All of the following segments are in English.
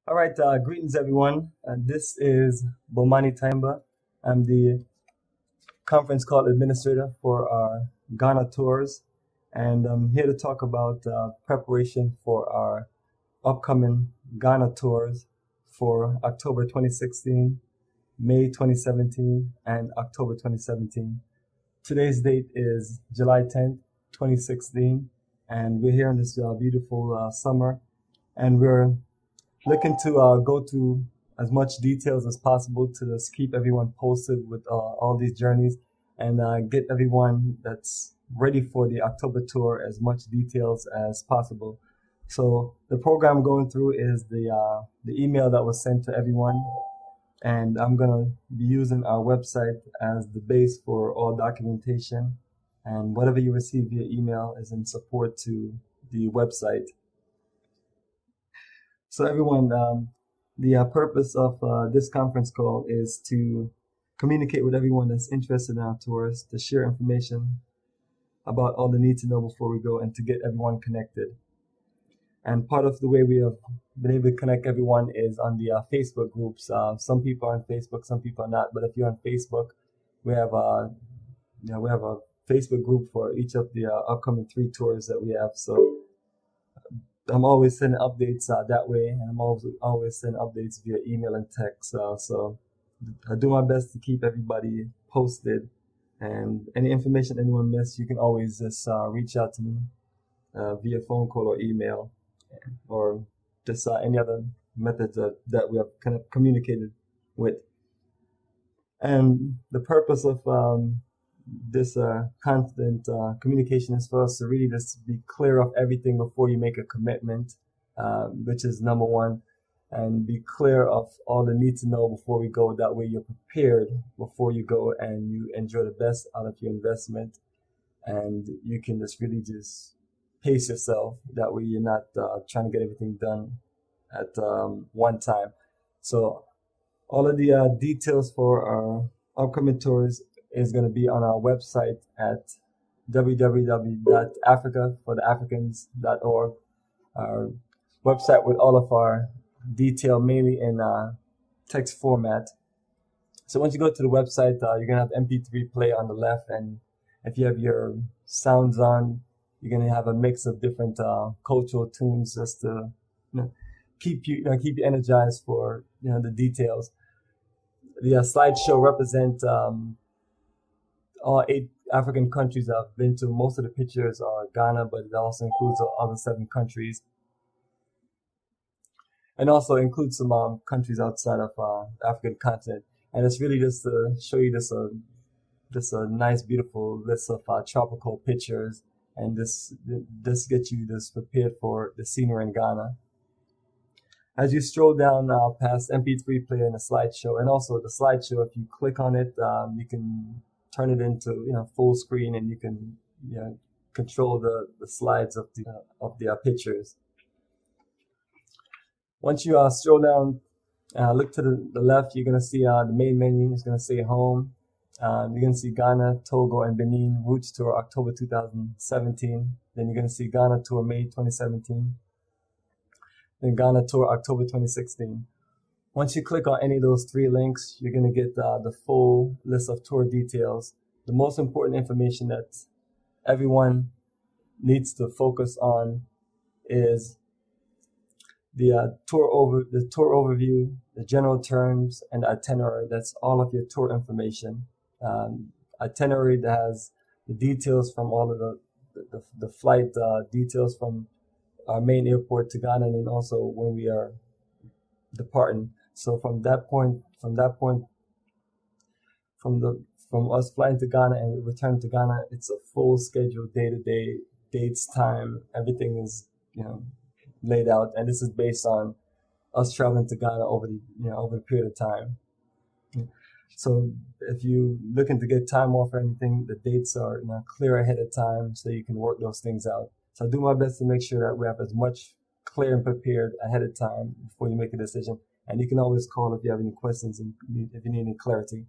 All right, greetings everyone. This is Bomani Timba. I'm the conference call administrator for our Ghana tours, and I'm here to talk about preparation for our upcoming Ghana tours for October 2016, May 2017, and October 2017. Today's date is July 10th, 2016, and we're here in this beautiful summer, and we're looking to go to as much details as possible to just keep everyone posted with all these journeys and get everyone that's ready for the October tour as much details as possible. So the program going through is the email that was sent to everyone, and I'm gonna be using our website as the base for all documentation, and whatever you receive via email is in support to the website. So everyone, the purpose of this conference call is to communicate with everyone that's interested in our tours, to share information about all the need to know before we go, and to get everyone connected. And part of the way we have been able to connect everyone is on the Facebook groups. Some people are on Facebook, some people are not. But if you're on Facebook, we have a Facebook group for each of the upcoming 3 tours that we have. So I'm always sending updates that way, and I'm always sending updates via email and text. So I do my best to keep everybody posted, and any information anyone missed, you can always just reach out to me via phone call or email, or just any other methods that we have kind of communicated with. And the purpose of this constant communication is for us to really just be clear of everything before you make a commitment, which is number one, and be clear of all the need to know before we go. That way you're prepared before you go, and you enjoy the best out of your investment, and you can just really just pace yourself. That way you're not trying to get everything done at one time. So all of the details for our upcoming tours is going to be on our website at www.africafortheafricans.org. Our website with all of our detail, mainly in text format. So once you go to the website, you're going to have MP3 player on the left, and if you have your sounds on, you're going to have a mix of different cultural tunes just to keep you energized for the details. The slideshow represent all 8 African countries I've been to. Most of the pictures are Ghana, but it also includes the other 7 countries, and also includes some countries outside of the African continent. And it's really just to show you this a nice, beautiful list of tropical pictures, and this gets you prepared for the scenery in Ghana. As you stroll down past MP3 player and the slideshow, and also the slideshow, if you click on it, you can turn it into full screen, and you can control the slides of the pictures. Once you stroll down, look to the left, you're gonna see the main menu is gonna say home. You're gonna see Ghana, Togo, and Benin Routes Tour October 2017. Then you're gonna see Ghana Tour May 2017. Then Ghana Tour October 2016. Once you click on any of those 3 links, you're going to get the full list of tour details. The most important information that everyone needs to focus on is the tour overview, the general terms, and the itinerary. That's all of your tour information. Itinerary that has the details from all of the flight details from our main airport to Ghana, and then also when we are departing. So from us flying to Ghana and returning to Ghana, it's a full schedule, day-to-day, dates, time, everything is laid out, and this is based on us traveling to Ghana over the period of time. So if you looking to get time off or anything, the dates are clear ahead of time, so you can work those things out. So I do my best to make sure that we have as much clear and prepared ahead of time before you make a decision. And you can always call if you have any questions and if you need any clarity.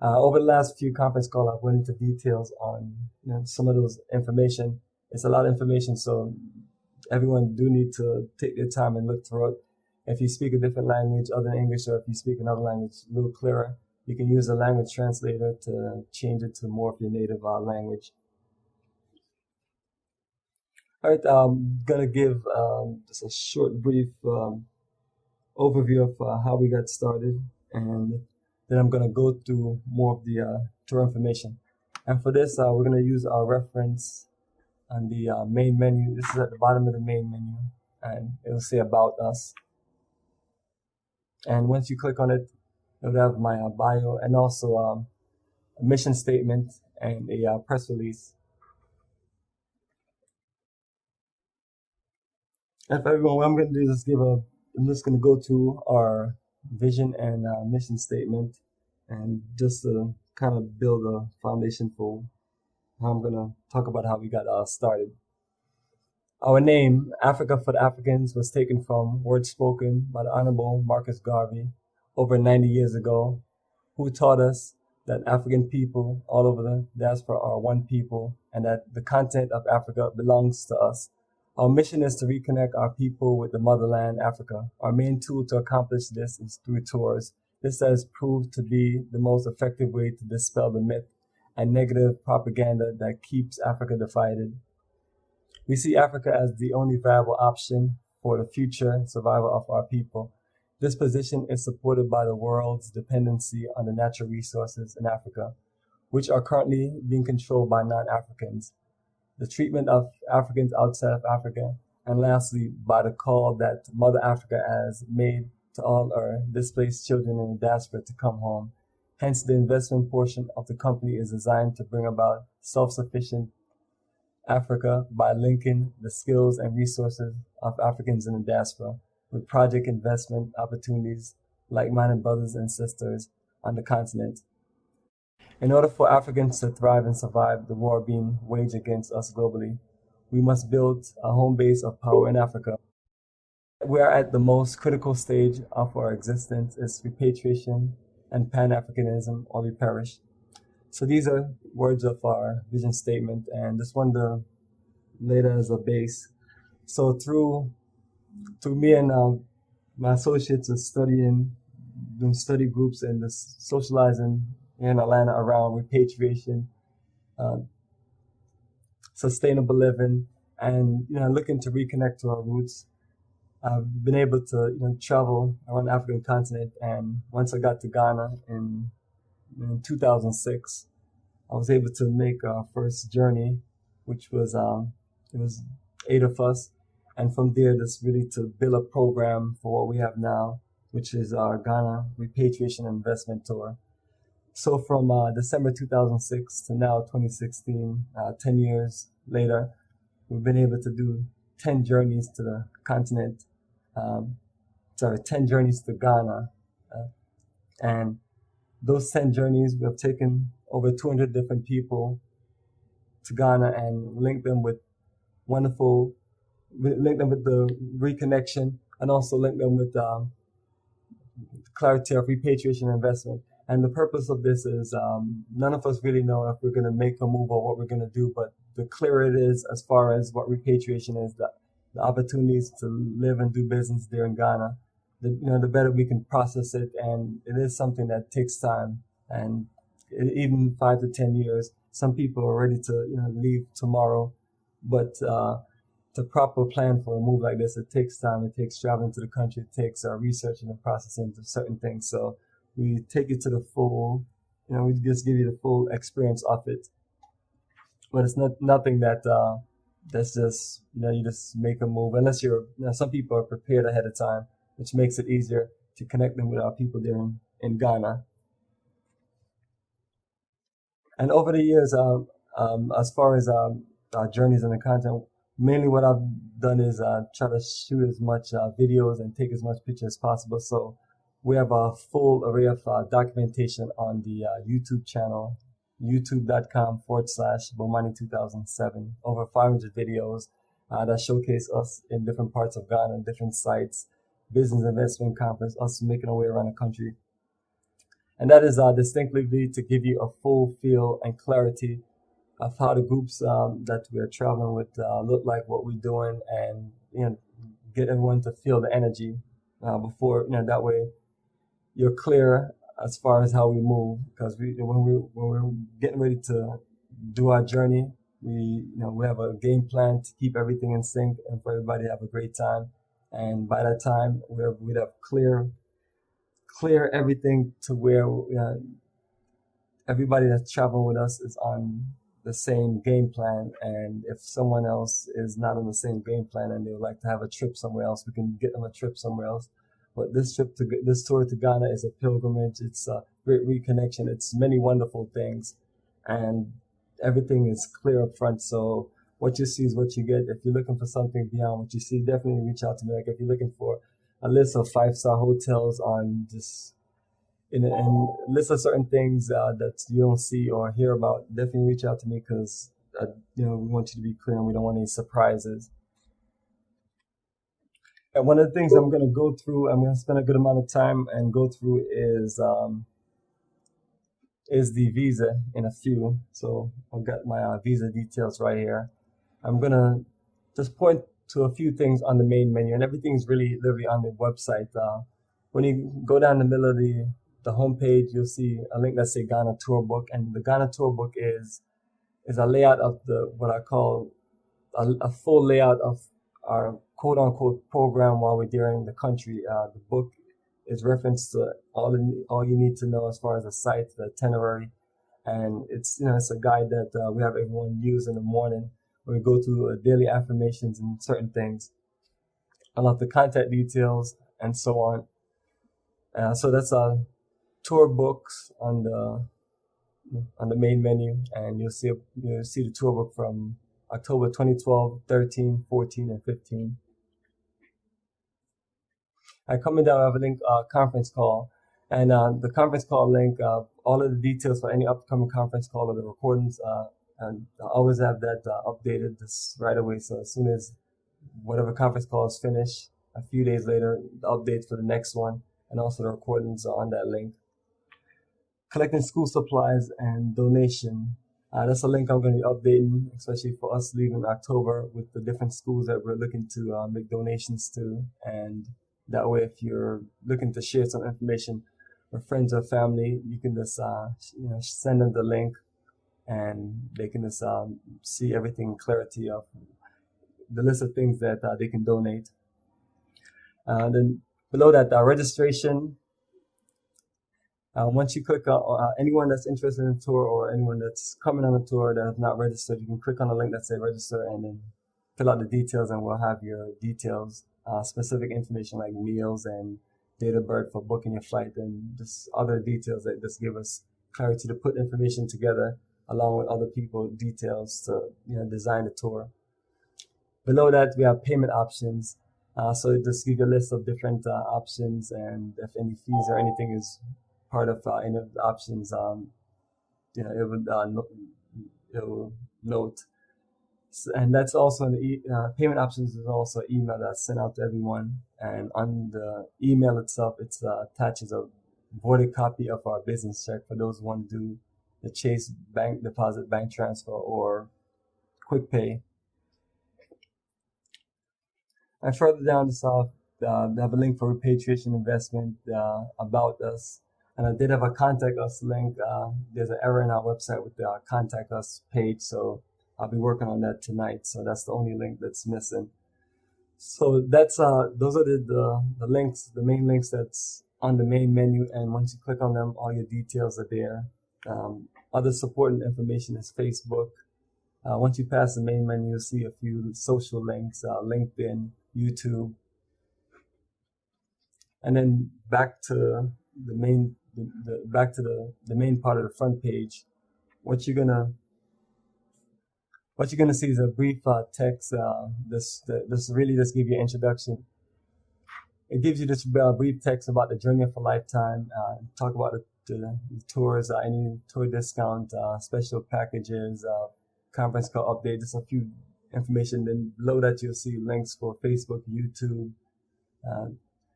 Over the last few conference calls, I've went into details on some of those information. It's a lot of information, so everyone do need to take their time and look through it. If you speak a different language other than English, or if you speak another language a little clearer, you can use a language translator to change it to more of your native language. All right, I'm gonna give just a short, brief overview of how we got started, and then I'm gonna go through more of the tour information. And for this, we're gonna use our reference on the main menu. This is at the bottom of the main menu, and it will say About Us. And once you click on it, it'll have my bio and also a mission statement and a press release. And for everyone, what I'm going to do is I'm just going to go through our vision and mission statement, and just to kind of build a foundation for how I'm going to talk about how we got started. Our name, Africa for the Africans, was taken from words spoken by the Honorable Marcus Garvey over 90 years ago, who taught us that African people all over the diaspora are one people, and that the content of Africa belongs to us. Our mission is to reconnect our people with the motherland, Africa. Our main tool to accomplish this is through tours. This has proved to be the most effective way to dispel the myth and negative propaganda that keeps Africa divided. We see Africa as the only viable option for the future survival of our people. This position is supported by the world's dependency on the natural resources in Africa, which are currently being controlled by non-Africans, the treatment of Africans outside of Africa, and lastly, by the call that Mother Africa has made to all our displaced children in the diaspora to come home. Hence, the investment portion of the company is designed to bring about self-sufficient Africa by linking the skills and resources of Africans in the diaspora with project investment opportunities, like-minded brothers and sisters on the continent. In order for Africans to thrive and survive the war being waged against us globally, we must build a home base of power in Africa. We are at the most critical stage of our existence is repatriation and Pan-Africanism, or we perish. So these are words of our vision statement, and just wanted to lay that as a base. So through me and my associates are doing study groups and just socializing in Atlanta around repatriation, sustainable living, and looking to reconnect to our roots. I've been able to travel around the African continent, and once I got to Ghana in 2006, I was able to make our first journey, which was it was 8 of us, and from there just really to build a program for what we have now, which is our Ghana Repatriation Investment Tour. So from December 2006 to now 2016, 10 years later, we've been able to do 10 journeys to the continent, 10 journeys to Ghana, and those 10 journeys, we have taken over 200 different people to Ghana and linked them with the reconnection, and also linked them with clarity of repatriation investment. And the purpose of this is none of us really know if we're going to make a move or what we're going to do, but the clearer it is as far as what repatriation is, the opportunities to live and do business there in Ghana, the better we can process it. And it is something that takes time, and even 5 to 10 years. Some people are ready to leave tomorrow, but to proper plan for a move like this, it takes time. It takes traveling to the country. It takes researching and processing of certain things. So we take it to the full, we just give you the full experience of it. But it's nothing that's just, you just make a move, unless some people are prepared ahead of time, which makes it easier to connect them with our people there in Ghana. And over the years, as far as our journeys and the content, mainly what I've done is try to shoot as much videos and take as much pictures as possible. So we have a full array of documentation on the YouTube channel, youtube.com/Bomani2007. Over 500 videos that showcase us in different parts of Ghana, different sites, business investment conference, us making our way around the country. And that is distinctly to give you a full feel and clarity of how the groups that we're traveling with look like, what we're doing, and get everyone to feel the energy before, that way you're clear as far as how we move, because when we're getting ready to do our journey, we have a game plan to keep everything in sync and for everybody to have a great time. And by that time, we'd have clear everything to where everybody that's traveling with us is on the same game plan. And if someone else is not on the same game plan and they would like to have a trip somewhere else, we can get them a trip somewhere else. But this tour to Ghana is a pilgrimage. It's a great reconnection. It's many wonderful things, and everything is clear up front. So what you see is what you get. If you're looking for something beyond what you see, definitely reach out to me. Like if you're looking for a list of 5-star hotels on just and list of certain things that you don't see or hear about, definitely reach out to me, because we want you to be clear and we don't want any surprises. And one of the things I'm going to go through, I'm going to spend a good amount of time and go through is the visa in a few. So I've got my visa details right here. I'm going to just point to a few things on the main menu, and everything's really literally on the website. When you go down the middle of the homepage, you'll see a link that says Ghana Tour Book, and the Ghana Tour Book is a layout of what I call a full layout of our quote-unquote program while we're there in the country. The book is reference to all you need to know as far as the site, the itinerary, and it's a guide that we have everyone use in the morning when we go through daily affirmations and certain things. I love the contact details and so on. So that's tour books on the main menu, and you'll see the tour book from October 2012, 13, 14, and 15. Coming down, I have a link, conference call, and the conference call link, all of the details for any upcoming conference call or the recordings, and I always have that updated this right away. So as soon as whatever conference call is finished, a few days later, the updates for the next one, and also the recordings are on that link. Collecting school supplies and donation. That's a link I'm going to be updating, especially for us leaving in October, with the different schools that we're looking to make donations to. And that way, if you're looking to share some information with friends or family, you can just send them the link, and they can just see everything in clarity of the list of things that they can donate. Then below that, registration. Once you click on anyone that's interested in the tour or anyone that's coming on the tour that has not registered, you can click on the link that says register and then fill out the details, and we'll have your details, specific information like meals and date of birth for booking your flight, and just other details that just give us clarity to put information together along with other people's details to design the tour. Below that, we have payment options. So it just gives you a list of different options, and if any fees or anything is part of any of the options, it will note. And that's also payment options is also an email that's sent out to everyone. And on the email itself, it attaches a voided copy of our business check for those who want to do the Chase bank deposit, bank transfer, or quick pay. And further down the south, they have a link for repatriation investment, about us. And I did have a contact us link. There's an error in our website with the contact us page, so I'll be working on that tonight. So that's the only link that's missing. So that's those are the links, the main links that's on the main menu. And once you click on them, all your details are there. Other supporting information is Facebook. Once you pass the main menu, you'll see a few social links, LinkedIn, YouTube, and then back to the main. Back to the main part of the front page. What you're gonna see is a brief text. This really just gives you an introduction. It gives you this brief text about the journey of a lifetime. Talk about the tours, any tour discount, special packages, conference call update, just a few information. Then below that, you'll see links for Facebook, YouTube,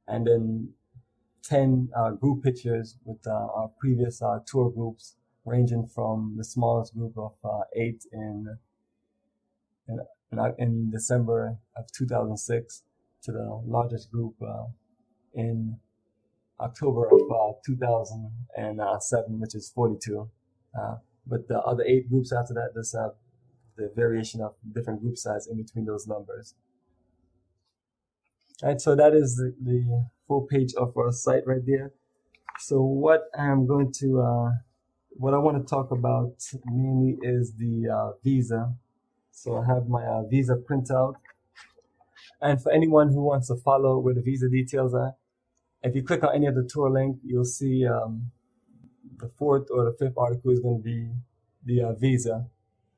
and then 10 group pictures with our previous tour groups, ranging from the smallest group of 8 in December of 2006 to the largest group in October of 2007, which is 42. But the other 8 groups after that just have the variation of different group size in between those numbers. All right, so that is the full page of our site right there. So what I want to talk about mainly is the visa. So I have my visa printout. And for anyone who wants to follow where the visa details are, if you click on any of the tour link, you'll see the 4th or the 5th article is going to be the visa,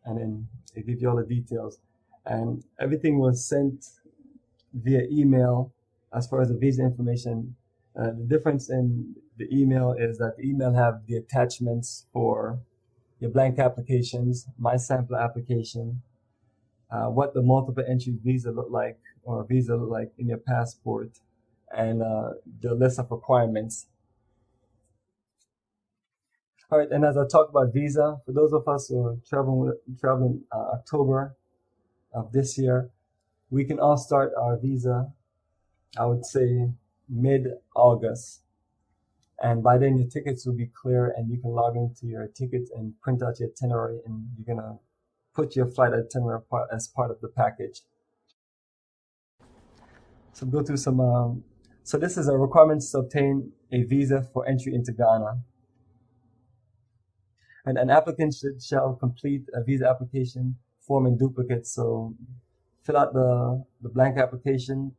and then they give you all the details. And everything was sent via email as far as the visa information. The difference in the email is that the email have the attachments for your blank applications, my sample application, what the multiple entry visa look like or visa look like in your passport, and the list of requirements. All right, and as I talk about visa, for those of us who are traveling October of this year, we can all start our visa, I would say, mid-August. And by then, your tickets will be clear, and you can log into your tickets and print out your itinerary, and you're going to put your flight itinerary as part of the package. So go through some, so this is a requirements to obtain a visa for entry into Ghana. And an applicant shall complete a visa application form in duplicate. So fill out the blank application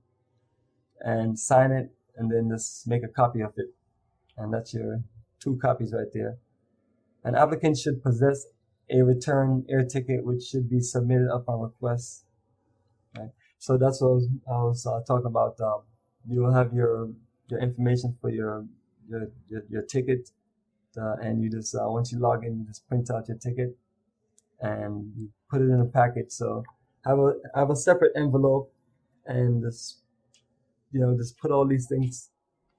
and sign it, and then just make a copy of it. And that's your 2 copies right there. An applicant should possess a return air ticket, which should be submitted upon request. Right? So that's what I was talking about. You will have your information for your ticket, and you just once you log in, you just print out your ticket and you put it in a package. So I have a separate envelope, and just put all these things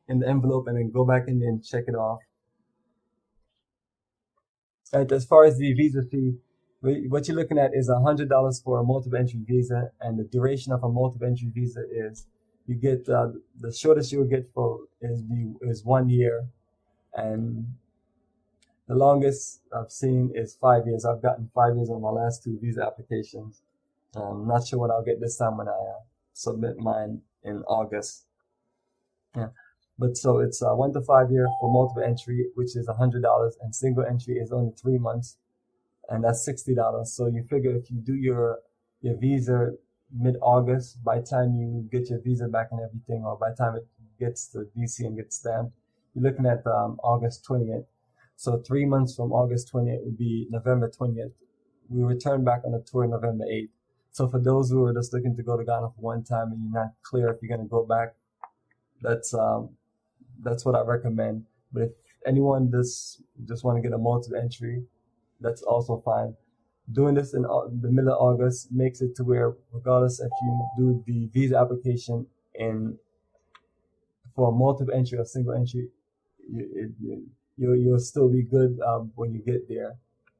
in the envelope, and then go back in there and check it off. Right, as far as the visa fee, what you're looking at is $100 for a multiple entry visa, and the duration of a multiple entry visa is you get the shortest you will get for is 1 year, and the longest I've seen is 5 years. I've gotten 5 years on my last 2 visa applications. I'm not sure what I'll get this time when I submit mine in August. Yeah. But so it's 1 to 5 year for multiple entry, which is $100, and single entry is only 3 months, and that's $60. So you figure if you do your visa mid-August, by the time you get your visa back and everything, or by the time it gets to DC and gets stamped, you're looking at August 20th. So 3 months from August 20th would be November 20th. We return back on the tour November 8th. So for those who are just looking to go to Ghana for one time and you're not clear if you're going to go back, that's what I recommend. But if anyone just want to get a multiple entry, that's also fine. Doing this in the middle of August makes it to where, regardless if you do the visa application for a multiple entry or single entry, you'll still be good when you get there.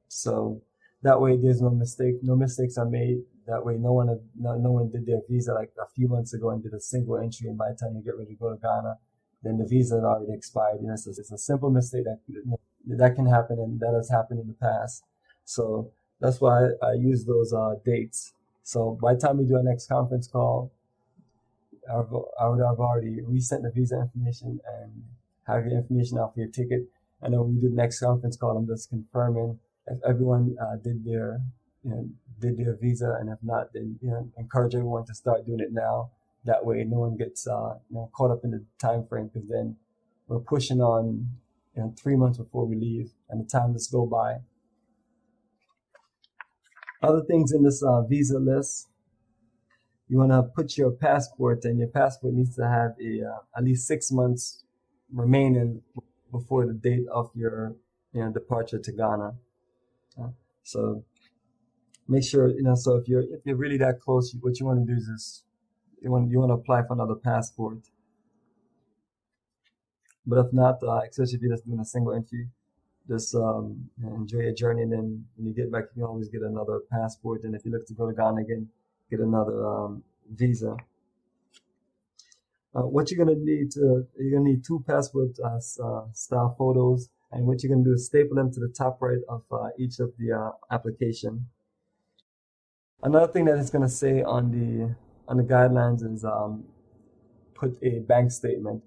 So that way there's no mistakes are made. That way no one did their visa like a few months ago and did a single entry, and by the time you get ready to go to Ghana, then the visa had already expired. It's a simple mistake that can happen, and that has happened in the past. So that's why I use those dates. So by the time we do our next conference call, I would have already resent the visa information and have your information out for your ticket. And then when we do the next conference call, I'm just confirming if everyone did their visa, and if not, then encourage everyone to start doing it now. That way, no one gets caught up in the time frame, because then we're pushing on 3 months before we leave, and the time just go by. Other things in this visa list, you want to put your passport, and your passport needs to have at least 6 months remaining before the date of your departure to Ghana. So make sure so if you're really that close, what you want to do is you want to apply for another passport. But if not, especially if you're just doing a single entry, just enjoy your journey, and then when you get back, you can always get another passport. And if you look to go to Ghana again, get another visa. What you're gonna need two passport style photos, and what you're gonna do is staple them to the top right of each of the application. Another thing that it's gonna say on the guidelines is put a bank statement,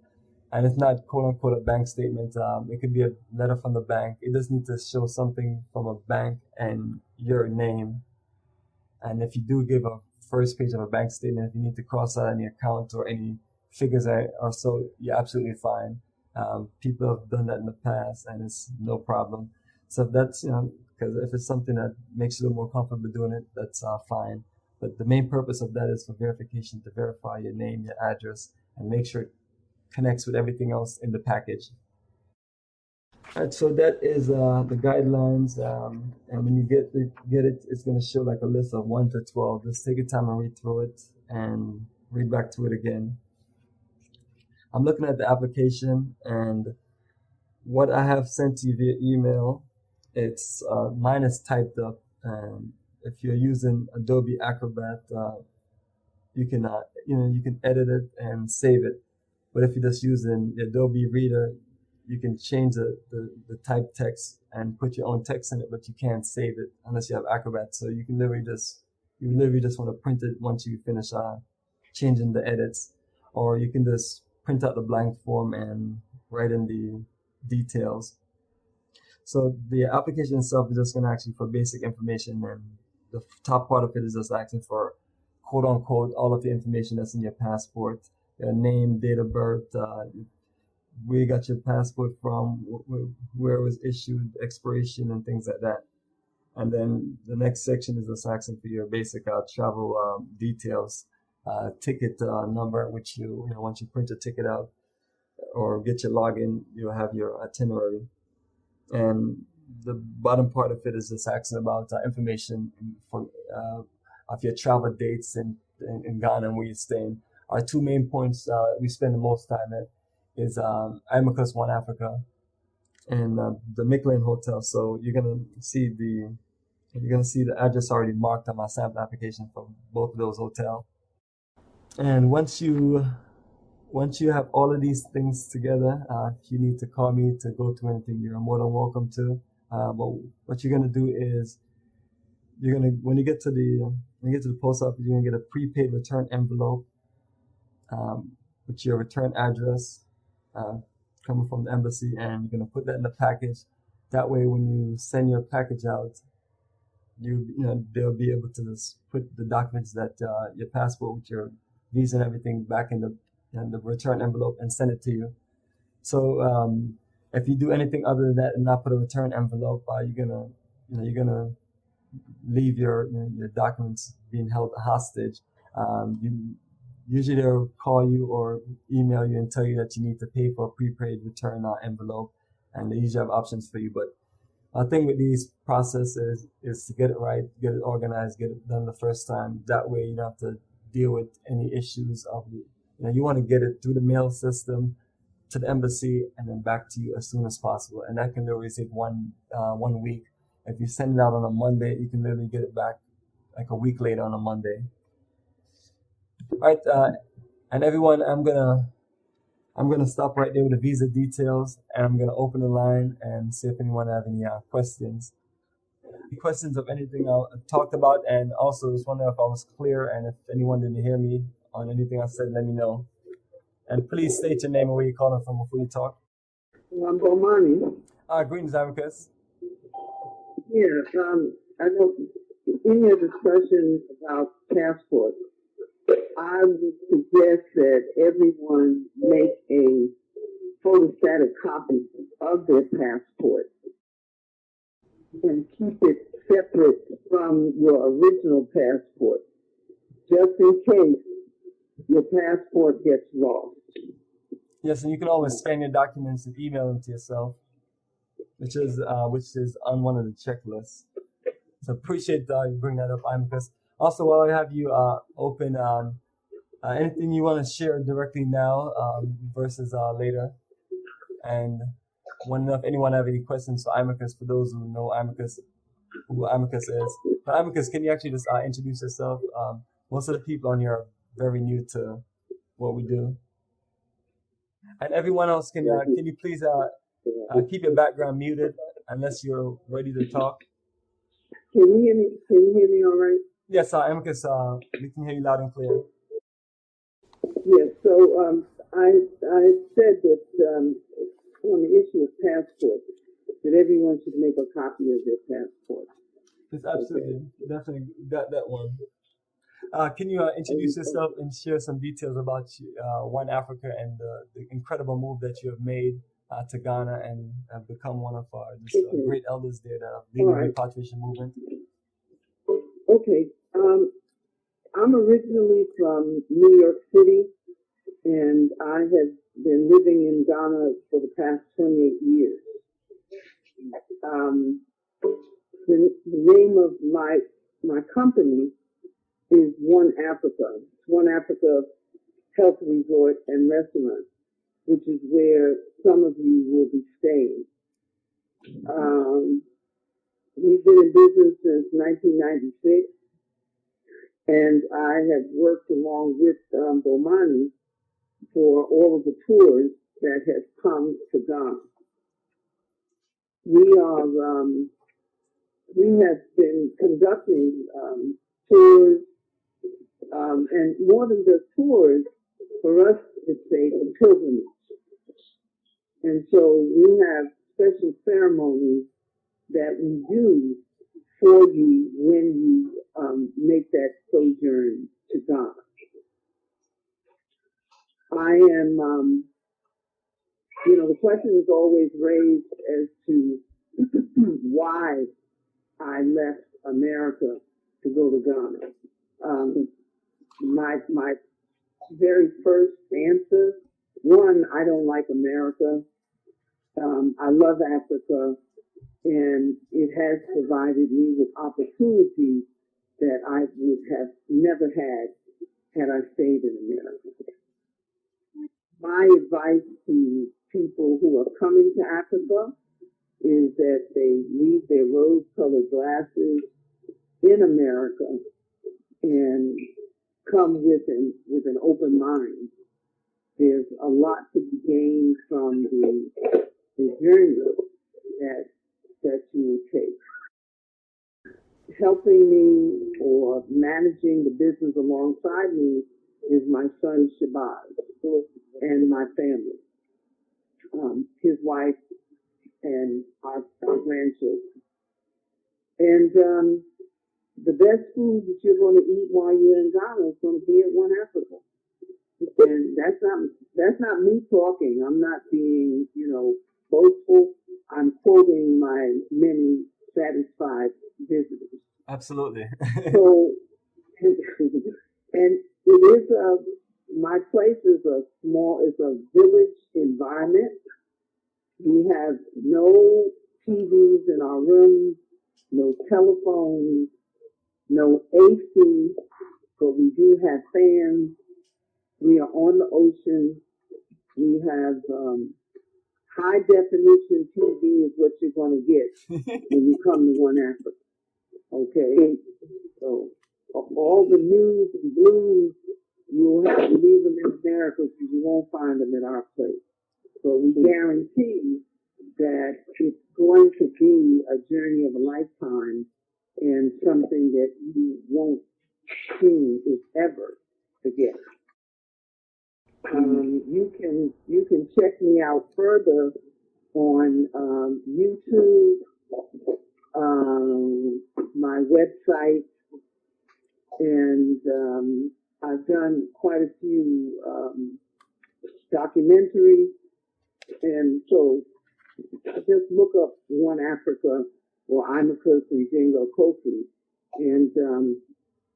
and it's not quote unquote a bank statement. It could be a letter from the bank. It just needs to show something from a bank and your name. And if you do give a first page of a bank statement, if you need to cross out any account or any figures or so, you're absolutely fine. People have done that in the past, and it's no problem. So if that's, because if it's something that makes you a little more comfortable doing it, that's fine. But the main purpose of that is for verification, to verify your name, your address, and make sure it connects with everything else in the package. All right, so that is the guidelines, and when you get it, it's going to show like a list of 1 to 12. Just take your time and read through it and read back to it again. I'm looking at the application, and what I have sent to you via email, it's mine is typed up. And if you're using Adobe Acrobat, you can you can edit it and save it. But if you're just using the Adobe Reader, you can change the type text and put your own text in it, but you can't save it unless you have Acrobat. So you can literally just want to print it once you finish changing the edits, or you can just print out the blank form and write in the details. So the application itself is just going to ask you for basic information, and the top part of it is just asking for quote unquote all of the information that's in your passport, your name, date of birth, where you got your passport from, where it was issued, expiration, and things like that. And then the next section is just asking for your basic travel details, ticket number, which once you print a ticket out or get your login, you'll have your itinerary. And the bottom part of it is just asking about information of your travel dates in Ghana and where you're staying. Our two main points we spend the most time at is IMAHKÜS One Africa and the Michelin Hotel. So you're gonna see the address already marked on my sample application for both of those hotels. And once you have all of these things together, if you need to call me to go to anything, you're more than welcome to. But what you're gonna do is when you get to the post office, you're gonna get a prepaid return envelope with your return address coming from the embassy, and you're gonna put that in the package. That way, when you send your package out, they'll be able to just put the documents that your passport with your visa and everything back in the return envelope and send it to you. So if you do anything other than that and not put a return envelope, you're gonna leave your documents being held hostage. Usually they'll call you or email you and tell you that you need to pay for a prepaid return envelope, and they usually have options for you. But I think with these processes is to get it right, get it organized, get it done the first time. That way you don't have to deal with any issues of you want to get it through the mail system to the embassy and then back to you as soon as possible. And that can literally take one week. If you send it out on a Monday, you can literally get it back like a week later on a Monday. All right, and everyone, I'm gonna stop right there with the visa details, and I'm gonna open the line and see if anyone have any questions. Any questions of anything I talked about, and also just wonder if I was clear, and if anyone didn't hear me on anything I said, let me know. And please state your name and where you're calling from before you talk. I'm Bomani. Greetings, ABlack. Yes, I know in your discussion about passports, I would suggest that everyone make a photostatic copy of their passport and keep it separate from your original passport, just in case your passport gets lost. Yes, and you can always scan your documents and email them to yourself, which is on one of the checklists. So appreciate you bring that up, IMAHKÜS. Also, while I have you open, anything you want to share directly now versus later, and want to know if anyone have any questions for IMAHKÜS, for those who know who IMAHKÜS is. But IMAHKÜS, can you actually just introduce yourself? Most of the people on here are very new to what we do. And everyone else, can you please keep your background muted unless you're ready to talk? Can you hear me? Can you hear me all right? Yes, Amicus, we can hear you loud and clear. Yes. So I said that on the issue of passports, that everyone should make a copy of their passport. Yes, absolutely, definitely that one. Can you introduce yourself and share some details about One Africa and the incredible move that you have made to Ghana and have become one of our great elders there that are leading the repatriation movement? Okay. I'm originally from New York City, and I have been living in Ghana for the past 28 years. The name of my company is One Africa. It's One Africa Health Resort and Restaurant, which is where some of you will be staying. We've been in business since 1996, and I have worked along with Bomani for all of the tours that have come to Ghana. We have been conducting tours, and more than just tours, for us it's a pilgrimage. And so we have special ceremonies that we do for you when you make that sojourn to Ghana. I am, the question is always raised as to why I left America to go to Ghana. My very first answer, one, I don't like America. I love Africa, and it has provided me with opportunities that I would have never had I stayed in America. My advice to people who are coming to Africa is that they leave their rose-colored glasses in America and come with an open mind. There's a lot to be gained from the journey that you will take. Helping me or managing the business alongside me is my son Shabazz and my family, his wife and our grandchildren. And the best food that you're going to eat while you're in Ghana is going to be at One Africa. And that's not me talking. I'm not being, boastful. I'm quoting my many satisfied visitors. Absolutely. So, and it is my place is it's a village environment. We have no TVs in our rooms, no telephones, no AC, but we do have fans. We are on the ocean. We have high definition TV is what you're going to get when you come to One Africa. Okay, so all the news and blues, you'll have to leave them in America because you won't find them at our place. So we guarantee that it's going to be a journey of a lifetime and something that you won't see if ever forget. You can check me out further on YouTube, my website, and I've done quite a few documentaries, and so just look up One Africa or IMAHKÜS and Jingo Kofi, and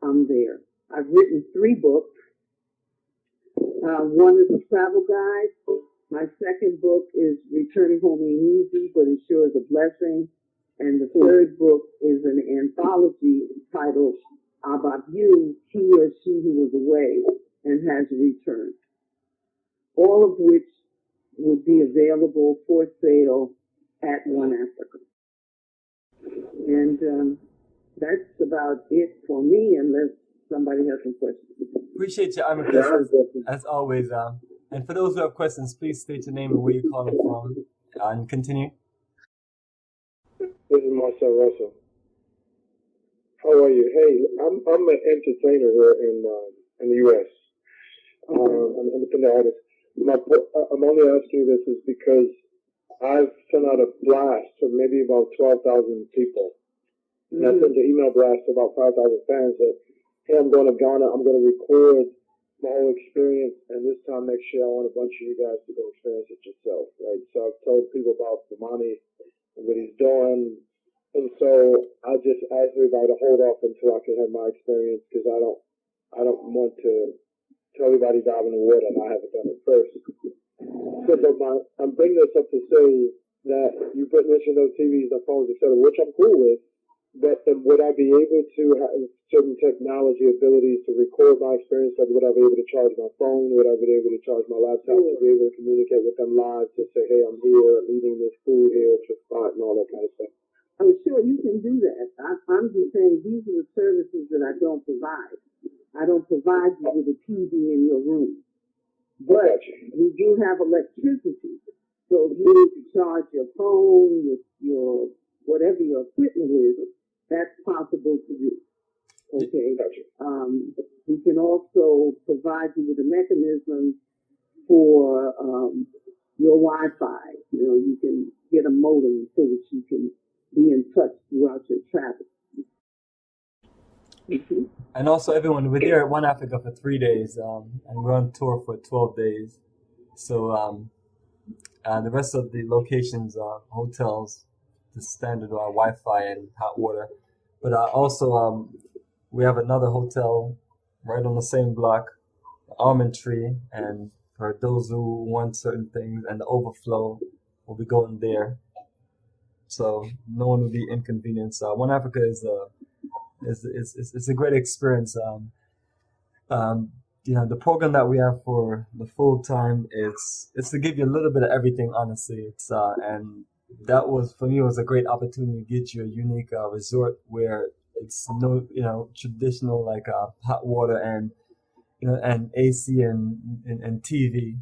I'm there. I've written 3 books. One is a travel guide. My second book is Returning Home Ain't Easy, but it sure is a blessing. And the third book is an anthology entitled ABlack, He or She Who Was Away and Has Returned. All of which would be available for sale at One Africa. And that's about it for me, unless somebody has some questions. Appreciate you, Amicus, as always. And for those who have questions, please state your name and where you're calling from, and continue. This is Marcel Russell. How are you? Hey, I'm an entertainer here in the U.S. I'm an independent artist. I'm only asking you this is because I've sent out a blast to maybe about 12,000 people. And I sent an email blast to about 5,000 fans that, hey, I'm going to Ghana. I'm going to record my whole experience. And this time next year, I want a bunch of you guys to go experience it yourself, right? So I've told people about Bomani and what he's doing. And so I just asked everybody to hold off until I can have my experience because I don't want to tell everybody dive in the water and I haven't done it first. So, but I'm bringing this up to say that you put mentioned those TVs, the phones, etc., which I'm cool with. But would I be able to have certain technology abilities to record my experience? Like, would I be able to charge my phone? Would I be able to charge my laptop to be able to communicate with them live to say, hey, I'm here, I'm eating this food here at your spot and all that kind of stuff? I'm sure you can do that. I'm just saying these are the services that I don't provide. I don't provide you with a TV in your room. But we do have electricity. So if you need to charge your phone, your whatever your equipment is, that's possible to do. Okay. We can also provide you with a mechanism for your Wi-Fi. You know, you can get a modem so that you can be in touch throughout your travel. And also, everyone, we're there at One Africa for 3 days, and we're on tour for 12 days. So the rest of the locations are hotels, the standard Wi-Fi and hot water. But also, we have another hotel right on the same block, Almond Tree, and for those who want certain things and the overflow, we'll be going there. So no one will be inconvenienced. One Africa is a great experience. You know, the program that we have for the full time it's to give you a little bit of everything. Honestly, it's and that was for me it was a great opportunity to get you a unique resort where it's no traditional like hot water and and AC and TV.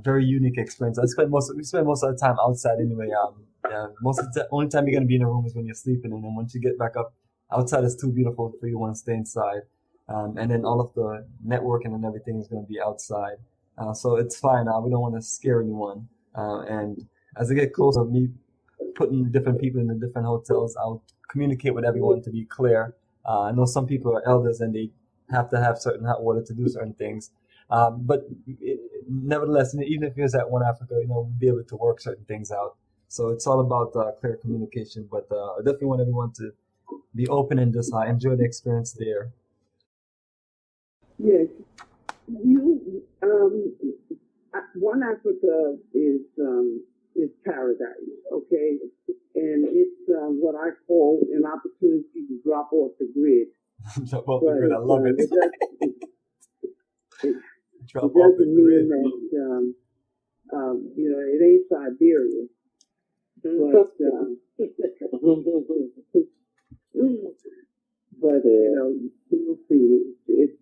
Very unique experience. We spend most of the time outside anyway. Most of the only time you're gonna be in a room is when you're sleeping, and then once you get back up, outside is too beautiful for you to want to stay inside. And then all of the networking and everything is gonna be outside. So it's fine. We don't want to scare anyone. And as I get closer, me putting different people in the different hotels, I'll communicate with everyone to be clear. I know some people are elders and they have to have certain hot water to do certain things. But nevertheless, even if you're at One Africa, we'll be able to work certain things out. So it's all about clear communication. But I definitely want everyone to be open and just enjoy the experience there. Yes, One Africa is paradise, okay, and it's what I call an opportunity to drop off the grid. Drop off the grid, I love it. Drop off the grid. It doesn't mean that it ain't Siberia, but you'll see. It's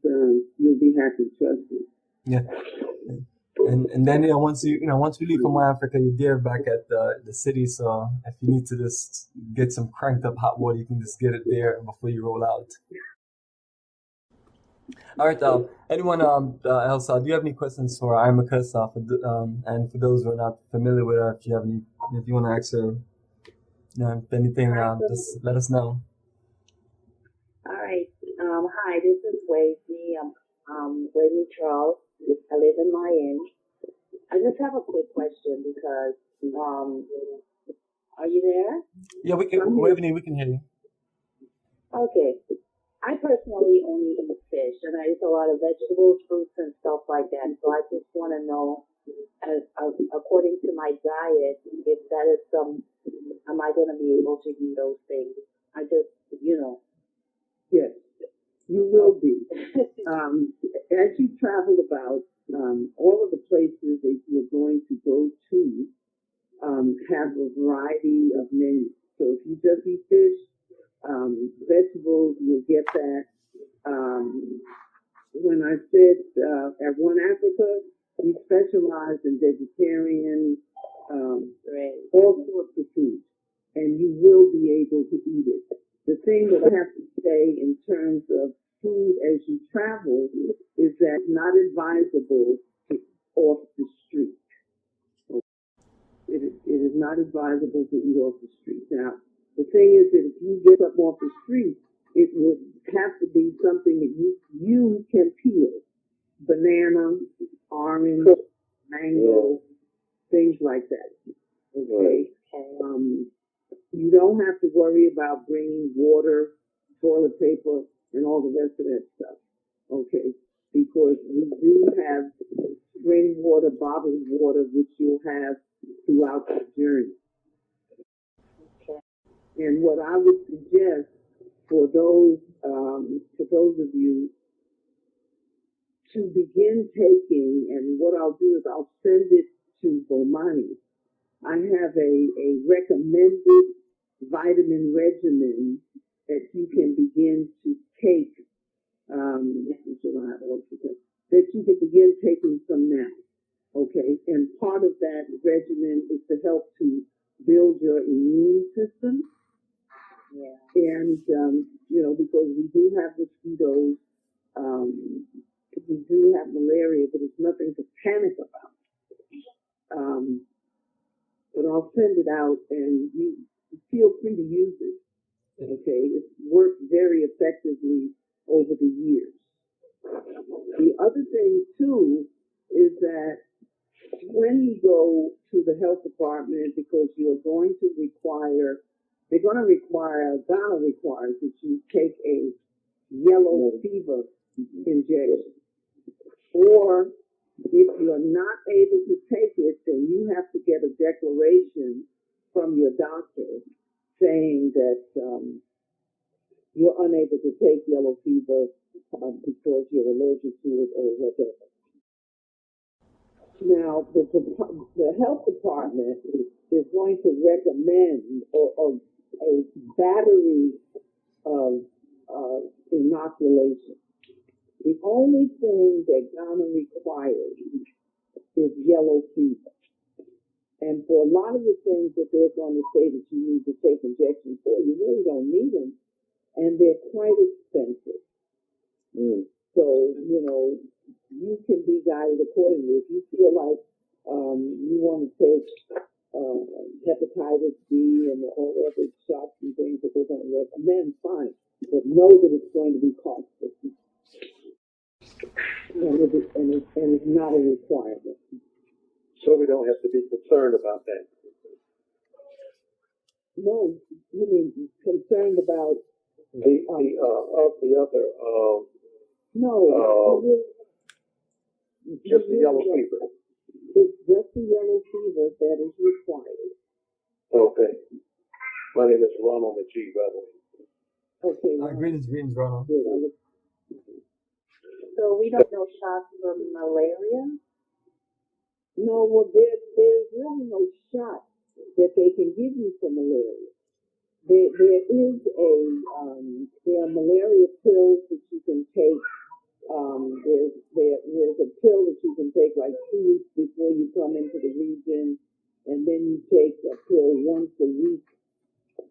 you'll be happy, trust me. Yeah. And then once we leave from One Africa, you're there back at the city. So if you need to just get some cranked up hot water, you can just get it there before you roll out. All right. Anyone else? Do you have any questions for IMAHKÜS? And for those who are not familiar with her, if you want to ask her, anything, just let us know. All right. Hi, this is Wavy. Wavy Charles. I live in Miami. I just have a quick question because, are you there? Yeah, we can hear you. Okay. I personally only eat fish, and I eat a lot of vegetables, fruits, and stuff like that. So I just want to know, according to my diet, if that is am I going to be able to eat those things? I just, Yes, you will be. As you travel about, all of the places that you're going to go to have a variety of menus. So if you just eat fish, vegetables, you'll get that. When I said at One Africa, We specialize in vegetarian, Right. all sorts of food, and you will be able to eat it. The thing that I have to say in terms of food as you travel is that it's not advisable to eat off the street. It is not advisable to eat off the street. Now, the thing is that if you get up off the street, it would have to be something that you can peel. Banana, orange, mango, things like that. Okay. You don't have to worry about bringing water, toilet paper, and all the rest of that stuff. Okay. Because we do have spring water, bottled water, which you'll have throughout the journey. Okay. And what I would suggest for those of you to begin taking, and what I'll do is I'll send it to Bomani. I have a recommended vitamin regimen that you can begin to take. That you can begin taking some now. Okay, and part of that regimen is to help to build your immune system. Yeah. And because we do have mosquitoes, we do have malaria, but it's nothing to panic about. But I'll send it out, and you feel free to use it. Okay, it's worked very effectively over the years. The other thing too is that when you go to the health department, because Ghana requires that you take a yellow fever injection. Or if you're not able to take it, then you have to get a declaration from your doctor saying that you're unable to take yellow fever because you're allergic to it or whatever. Now, the health department is going to recommend a battery of inoculation. The only thing that Ghana requires is yellow fever. And for a lot of the things that they're going to say that you need to take injections for, you really don't need them. And they're quite expensive. So, you can be guided accordingly. If you feel like you want to take hepatitis B and all other shots and things that they're going to recommend, fine. But know that it's going to be costly. And it's not a requirement. So we don't have to be concerned about that. No, you mean concerned about just the yellow fever. It's just the yellow fever that is required. Okay. My name is Ronald McGee, by the way. Okay. Greetings, Ronald. So we don't know shots for malaria? No, well, there's really no shot that they can give you for malaria. There are malaria pills that you can take. There's a pill that you can take like 2 weeks before you come into the region, and then you take a pill once a week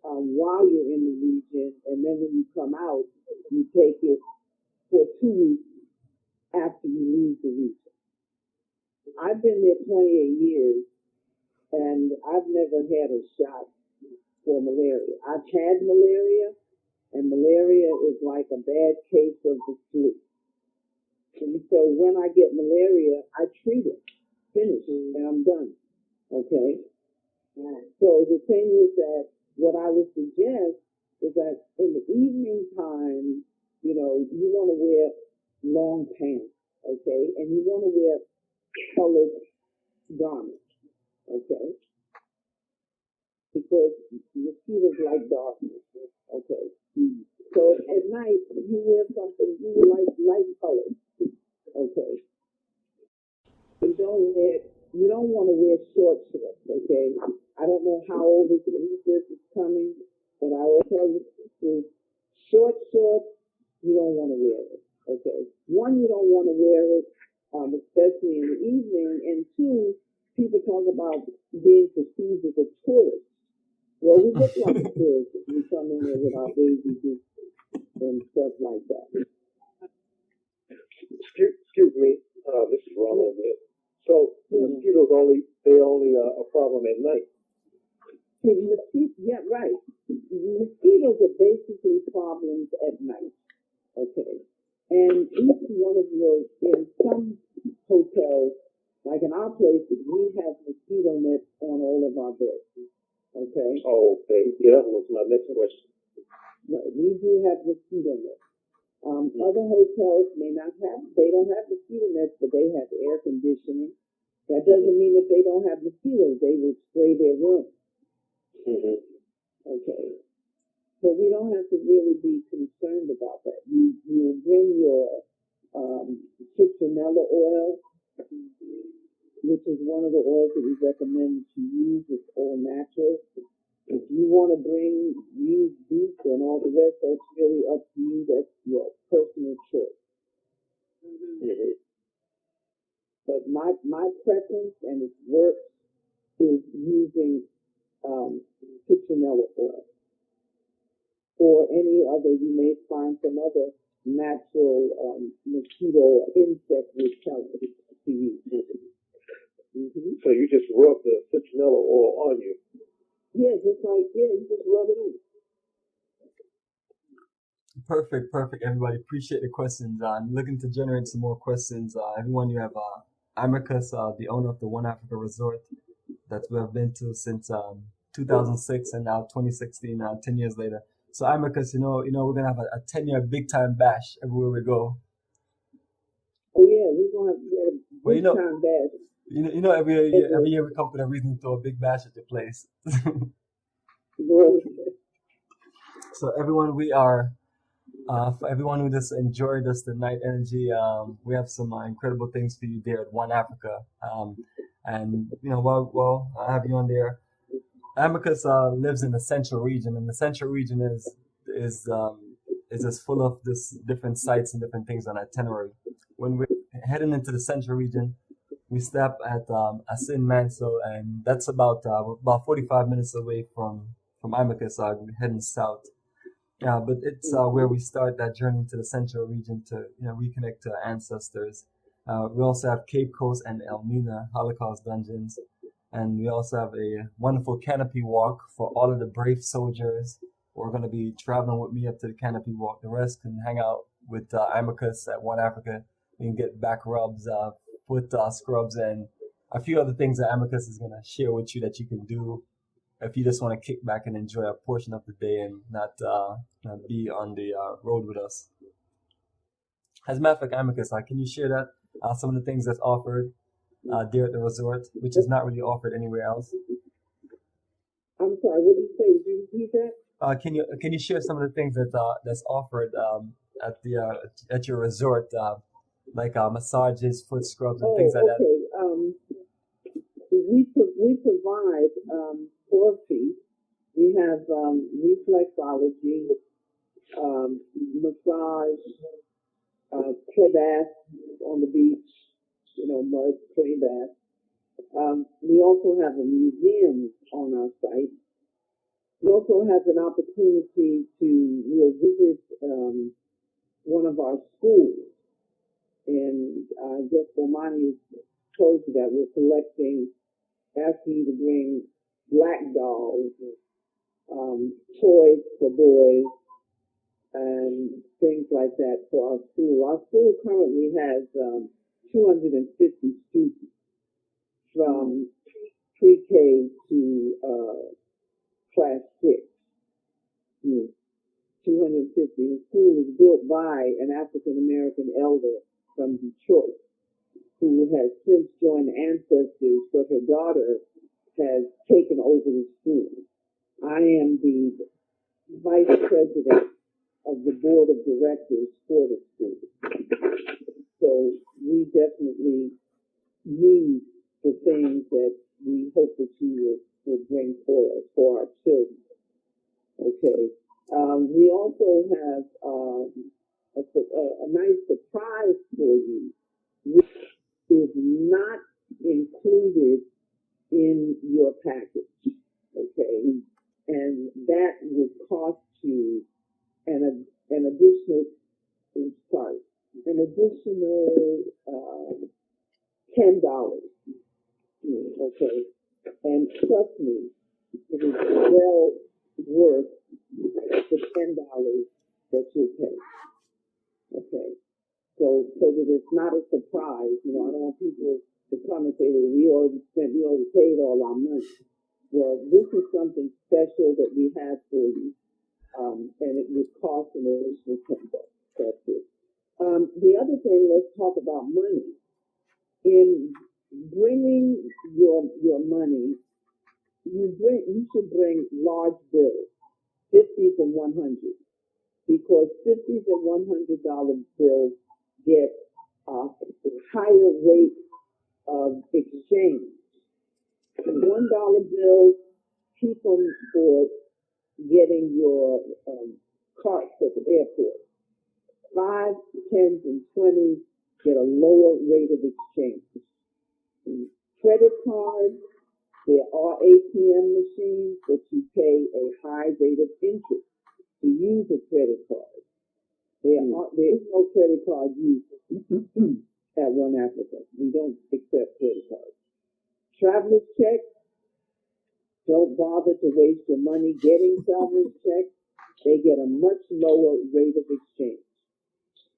while you're in the region, and then when you come out, you take it for 2 weeks after you leave the region. I've been there 28 years, and I've never had a shot for malaria. I've had malaria, and malaria is like a bad case of the flu. And so when I get malaria, I treat it, finish, and I'm done. Okay? So the thing is that what I would suggest is that in the evening time, you want to wear long pants, okay? And you want to wear colored garments, okay? Because mosquitoes like darkness, okay? So at night, you wear something, you like light colors, okay? You don't want to wear short shorts, okay? I don't know how old this is coming, but I will tell you this: short shorts, you don't want to wear it, okay? One, you don't want to wear it, especially in the evening, talk about being perceived as a tourist. Well, we look like a tourist if we come in there with our babies and stuff like that. Excuse me, this is Ronald. So mosquitoes only a problem at night. Yeah, right. Mosquitoes are basically problems at night. Okay. And each one of those, in some hotels, like in our places, we have mosquito nets on all of our beds. Okay. Oh, okay. Yeah, that was my next question. Right. We do have mosquito nets. Other hotels may not have, they don't have mosquito nets, but they have air conditioning. That doesn't mean that they don't have mosquitoes. They will spray their room. Mm-hmm. Okay. So we don't have to really be concerned about that. You bring your citronella oil, which is one of the oils that we recommend to use. It's all natural. If you want to use beef and all the rest, that's really up to you. That's your personal choice. Mm-hmm. But my preference, and it works, is using citronella oil. Or any other, you may find some other natural mosquito insect repellent to use. Mm-hmm. So you just rub the citronella oil on you. Yeah, you just rub it on. Perfect, everybody. Appreciate the questions. I'm looking to generate some more questions. Everyone, you have IMAHKÜS, the owner of the One Africa Resort that we have been to since 2006 and now 2016, 10 years later. So IMAHKÜS, we're gonna have a 10-year big time bash everywhere we go. Oh yeah, we're gonna have a big time bash. Every year we come up with a reason to throw a big bash at your place. So everyone, we are for everyone who just enjoyed us tonight, energy. We have some incredible things for you there at One Africa. And while I have you on there, IMAHKÜS lives in the central region, and the central region is just full of this different sites and different things on itinerary. When we're heading into the central region, we stop at Asin Manso, and that's about 45 minutes away from IMAHKÜS. We're heading south. But it's where we start that journey to the central region to reconnect to our ancestors. We also have Cape Coast and Elmina Holocaust dungeons. And we also have a wonderful canopy walk for all of the brave soldiers who are going to be traveling with me up to the canopy walk. The rest can hang out with IMAHKÜS at One Africa. You can get back rubs, foot scrubs, and a few other things that IMAHKÜS is going to share with you that you can do if you just want to kick back and enjoy a portion of the day and not be on the road with us. As a matter of fact, IMAHKÜS, can you share that some of the things that's offered there at the resort, which is not really offered anywhere else? I'm sorry, what did you say? Did you repeat that? Can you share some of the things that's offered at your resort, like massages, foot scrubs, and things like that? We provide for fee. We have reflexology, massage, clay bath on the beach. Mud, clay bath. We also have a museum on our site. We also have an opportunity to visit one of our schools. And I guess Bomani has told you that we're collecting, asking you to bring black dolls, toys for boys, and things like that for our school. Our school currently has 250 students from pre-K to class 6. 250. The school was built by an African-American elder from Detroit who has since joined the ancestors, but her daughter has taken over the school. I am the vice president of the board of directors for the school. So we definitely need the things that we hope that you will bring for us, for our children. Okay. We also have a nice surprise for you, which is not included in your package, okay? And that would cost you an additional, sorry, an additional $10, okay? And trust me, it is well worth the $10 that you pay, okay? So that it's not a surprise. I don't want people to come and say, well, we already paid all our money. Well, this is something special that we have for you, and it would cost an additional $10. That's it. The other thing, let's talk about money. In bringing your money, you should bring large bills, 50s and 100s, because 50s and $100 bills get a higher rate of exchange. $1 bills, keep them for getting your carts at the airport. 5s, 10s, and 20s get a lower rate of exchange. Credit cards, there are ATM machines, but you pay a high rate of interest to use a credit card. There is no credit card used at One Africa. We don't accept credit cards. Traveler's checks, don't bother to waste your money getting traveler's checks. They get a much lower rate of exchange.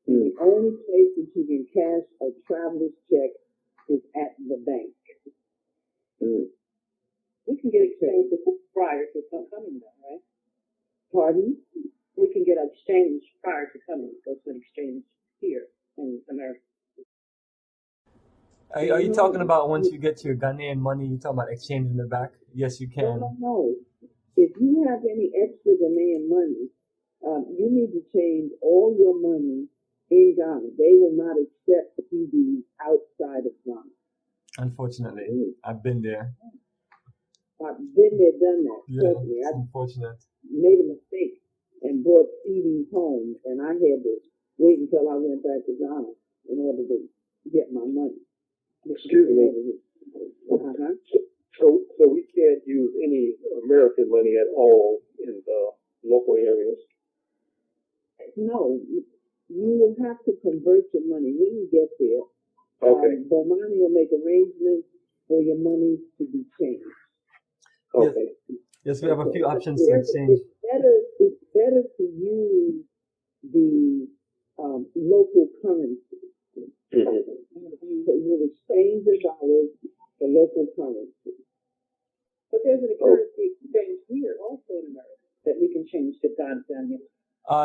And the only place that you can cash a traveler's check is at the bank. We can get exchange prior to coming, though, right? Pardon? We can get exchange prior to coming. Go to an exchange here in America. Are you talking about once you get your Ghanaian money, you talking about exchanging it back? Yes, you can. No. If you have any extra Ghanaian money, you need to change all your money in Ghana. They will not accept CDs outside of Ghana. Unfortunately, I've been there. I've been there, done that. Yeah, Trust me, it's I unfortunate. made a mistake and brought CDs home, and I had to wait until I went back to Ghana in order to get my money. Excuse me. So we can't use any American money at all in the local areas? No, you will have to convert your money when you get there. Okay. Bomani will make arrangements for your money to be changed. Okay. Yes, we have a few options to exchange. It's better to use the local currency. So you exchange your dollars for local currency. But there's a currency exchange here also in America that we can change to Ghana down here.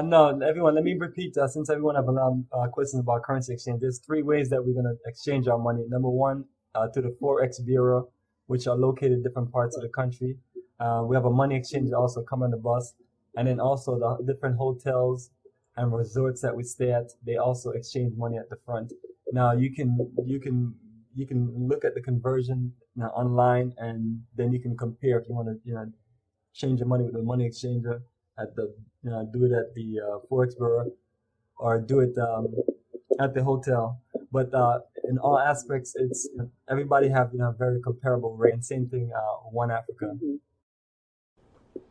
No, everyone, let me repeat, since everyone have a lot of questions about currency exchange, there's 3 ways that we're going to exchange our money. Number 1, to the Forex Bureau, which are located in different parts of the country. We have a money exchange also come on the bus. And then also the different hotels and resorts that we stay at, they also exchange money at the front. Now you can look at the conversion online, and then you can compare if you want to change your money with the money exchanger at the do it at the Forex Bureau, or do it at the hotel. But in all aspects, it's everybody have very comparable rate. And same thing, One Africa.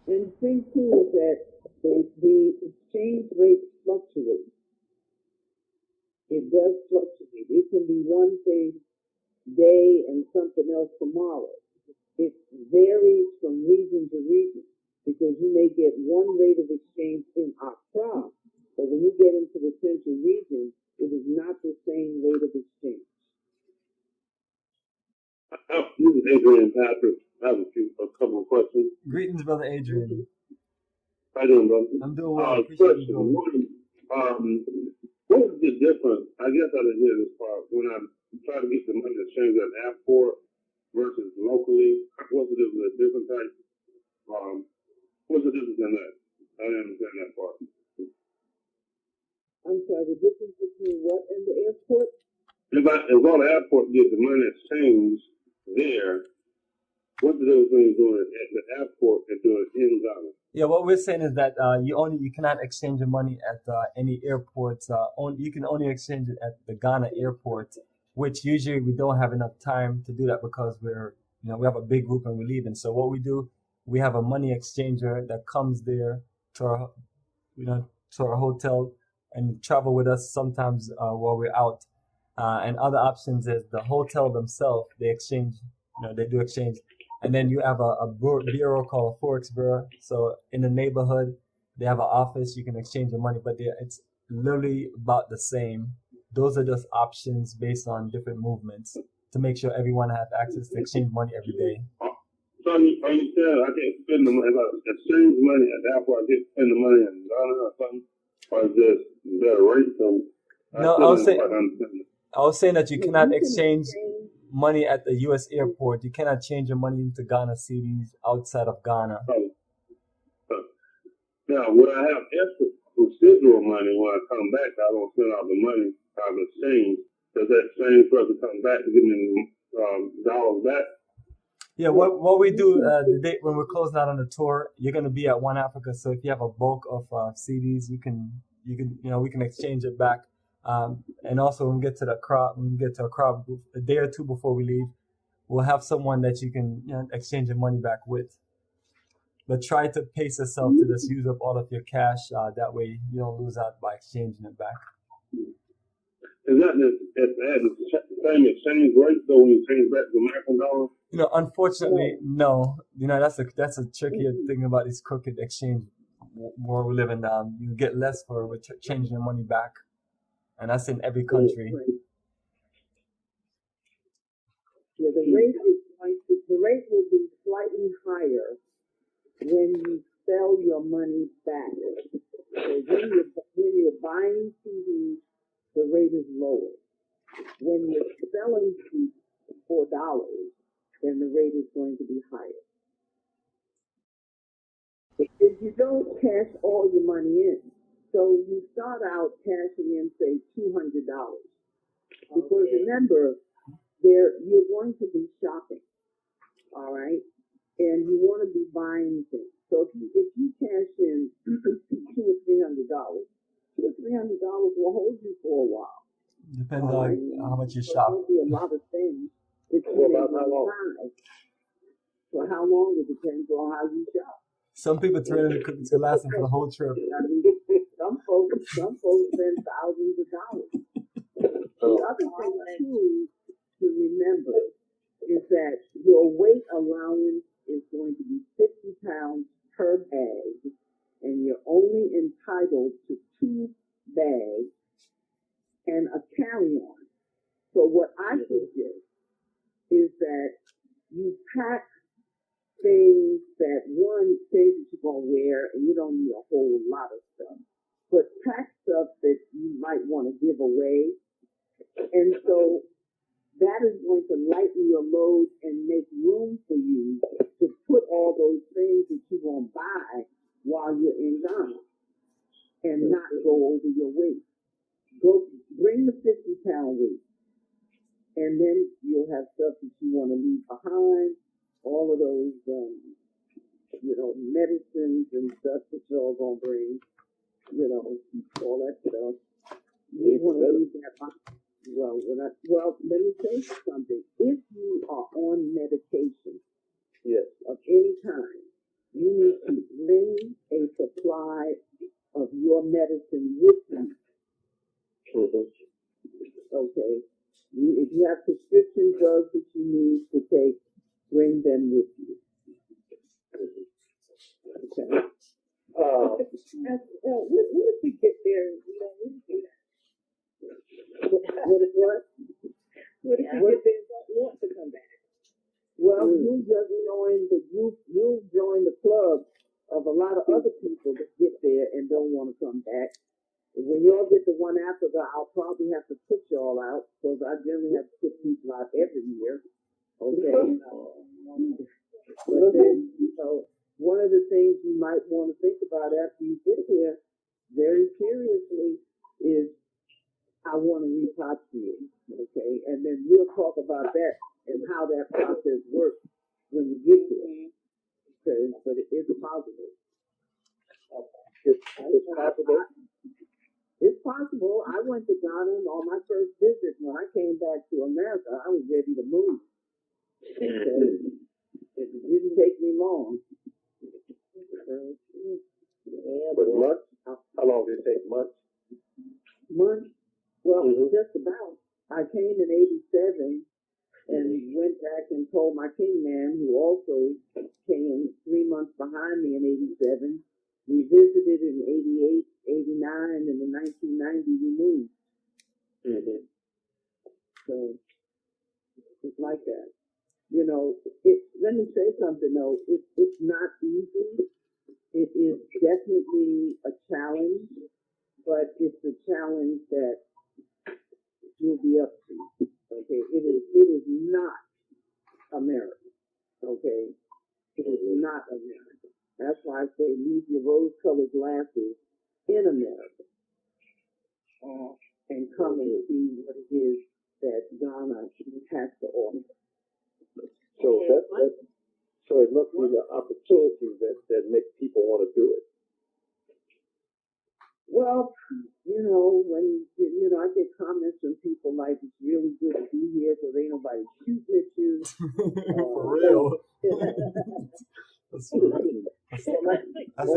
And the thing too is that the exchange rate fluctuates. It does fluctuate. It can be one thing day and something else tomorrow. It varies from region to region, because you may get one rate of exchange in Accra, but when you get into the central region, it is not the same rate of exchange. This is Adrian Patrick. I have a couple of questions. Greetings, brother Adrian. How you doing, brother? I'm doing well. Appreciate you doing. What is the difference? I guess I didn't hear this part. When I try to get the money exchanged at the airport versus locally, what's the difference? Different types. What's the difference in that? I didn't understand that part. I'm sorry, the difference between what and the airport? If I go to the airport and get the money exchanged there, what's the difference between doing it at the airport and doing it in Ghana? Yeah, what we're saying is that you cannot exchange your money at any airport. You can only exchange it at the Ghana airport, which usually we don't have enough time to do that because we're we have a big group and we're leaving. So what we do, we have a money exchanger that comes there to our, to our hotel and travel with us sometimes while we're out. And other options is the hotel themselves, they exchange, they do exchange. And then you have a bureau called a Forex Bureau. So in the neighborhood, they have an office, you can exchange your money, but it's literally about the same. Those are just options based on different movements to make sure everyone has access to exchange money every day. So are you saying I can't spend the money, if I exchange money at the airport, I get to spend the money in Ghana or something? Or is this better rate? No, I was saying that you cannot exchange money at the U.S. airport. You cannot change your money into Ghana cedis outside of Ghana. Now, would I have extra residual money when I come back? I don't spend all the money I've exchanged. Does that same person come back to give me dollars back? Yeah, what we do the day when we're closing out on the tour, you're gonna be at One Africa. So if you have a bulk of CDs, we can exchange it back. And also when we get to Accra, a day or two before we leave, we'll have someone that you can exchange your money back with. But try to pace yourself to just use up all of your cash. That way you don't lose out by exchanging it back. Is that the same exchange rate though when you change back to American dollars? Unfortunately, no. That's a trickier thing about this crooked exchange where we live in. You get less for changing your money back, and that's in every country. Yeah, the rate will be slightly higher when you sell your money back. So when you're buying CDs, the rate is lower. When you're selling for $4, then the rate is going to be higher. If you don't cash all your money in, so you start out cashing in, say, $200, because remember, you're going to be shopping, all right, and you want to be buying things. So if you cash in $200 or $300, $200 or $300 will hold you for a while. Depends on how much you shop. There'll be a lot of things that you may buy. For how long, it depends on how you shop. Some people $300 cookies can last them for the whole trip. I mean, some folks spend thousands of dollars. The other thing too to remember is that your weight allowance is going to be 50 pounds per bag, and you're only entitled to 2 bags and a carry-on. So what I suggest is that you pack things that you're going to wear, and you don't need a whole lot of stuff, but pack stuff that you might want to give away. And so that is going to lighten your load and make room for you to put all those things that you're going to buy while you're in Ghana and not go over your weight. Bring the 50-pound weight, and then you'll have stuff that you want to leave behind, all of those, medicines and stuff that you're all going to bring, all that stuff. You want to leave that behind. Well, let me tell you something. If you are on medication of any kind, you need to bring a supply of your medicine with you. Okay. If you have prescription drugs that you need to take, bring them with you. Okay. What if we get there and we don't really do that? What if what? What if we get there and don't want to come back? Well, you just join the group, you'll join the club of a lot of other people that get there and don't want to come back. When y'all get to One Africa, I'll probably have to put y'all out, because I generally have to put people out every year. Okay. But then, one of the things you might want to think about after you get there very seriously is, I want to repatriate. Okay. And then we'll talk about that and how that process works when you get there. Okay. But it's possible. It's possible. It's possible. I went to Ghana on my first visit. When I came back to America, I was ready to move. It didn't take me long. But months? How long did it take? Months? Months? Well, just about. I came in '87 and went back and told my king man, who also came 3 months behind me in '87. We visited in '88, '89, and in 1990 we moved. So it's like that. You know, let me say something though. It's not easy. It is definitely a challenge, but it's a challenge that you'll be up to. Okay, it is not America. Okay, it is not America. That's why I say leave your rose-colored glasses in America and come and see what it is that Ghana has to offer. So it must be the opportunity that makes people want to do it. Well, you know, when I get comments from people like it's really good to be here because ain't nobody shooting at you. For real. That's a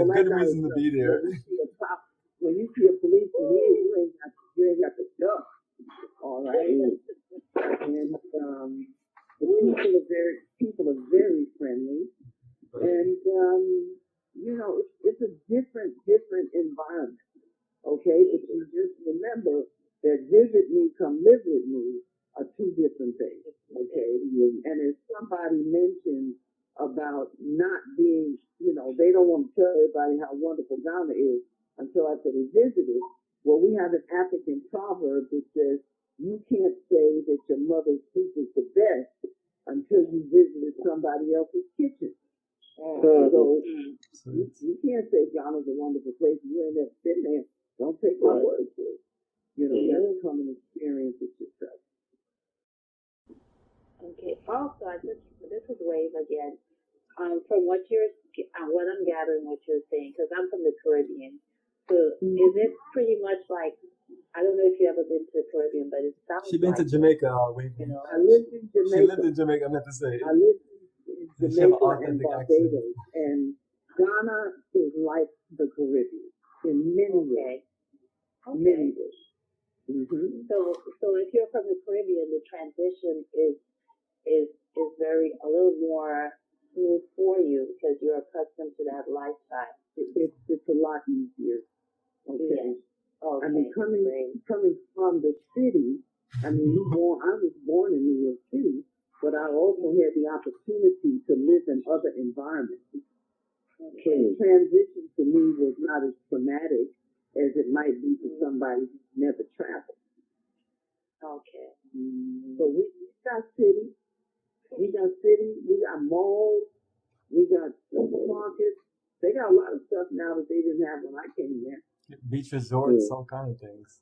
good reason to be there. When you see a policeman here, you ain't got to duck. All right. And the people are very friendly, and you know, it's a different environment. Okay, but you just remember that visit me, come live with me are two different things. Okay, and as somebody mentioned about not being, you know, they don't want to tell everybody how wonderful Ghana is until after they visited. Well, we have an African proverb that says, you can't say that your mother's soup is the best until you visited somebody else's kitchen. So you can't say Ghana's a wonderful place. You ain't never been there. Don't take my word for it. You know, you have to come and experience it yourself. Okay. Also, this is Wave again. From what I'm gathering, what you're saying, because I'm from the Caribbean. So is it pretty much like, I don't know if you ever been to the Caribbean, but it sounds She been like to Jamaica, you know. I lived in Jamaica. She lived in Jamaica, I meant to say. I lived in Jamaica and Barbados. Accent. And Ghana is like the Caribbean in many ways. Many ways. So if you're from the Caribbean, the transition is a little more smooth for you because you're accustomed to that lifestyle. It's a lot easier. Okay. Yes. Okay. I mean, coming from the city, I mean, I was born in New York City, but I also had the opportunity to live in other environments. So the transition to me was not as traumatic as it might be for somebody who's never traveled. Okay. So we got city, we got malls, we got supermarkets. They got a lot of stuff now that they didn't have when I came there. Beach resorts, all kind of things.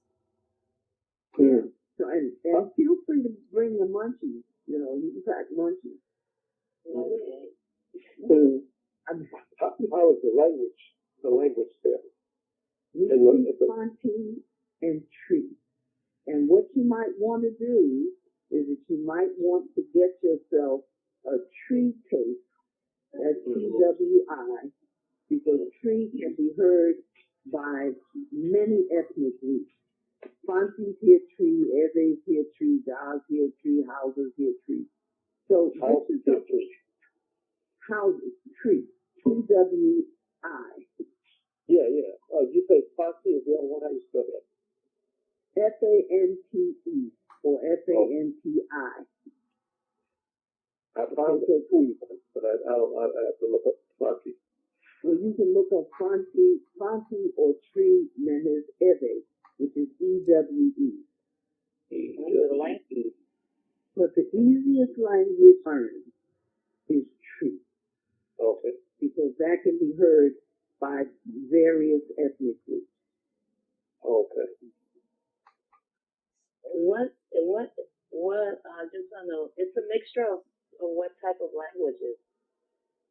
So and feel free to bring the munchies. You know, you can pack munchies. How is the language there? We speak Fontaine and Tree. And what you might want to do is that you might want to get yourself a tree tape. That's TWI, because tree can be heard by many ethnic groups. Fanti's hear tree, Eve's hear tree, Da's hear tree, Houses hear tree. So this is Houses, tree, TWI. Yeah. You say Fanti is the other one. How you spell that? FANTE or FANTI. I found the tweet, but I have to look up Fanti. Well, you can look up Fanti or tree, and then there's Eve, which is EWE. But the easiest language to learn is tree. Okay. Because that can be heard by various ethnic groups. Okay. I just want to know, it's a mixture of what type of languages?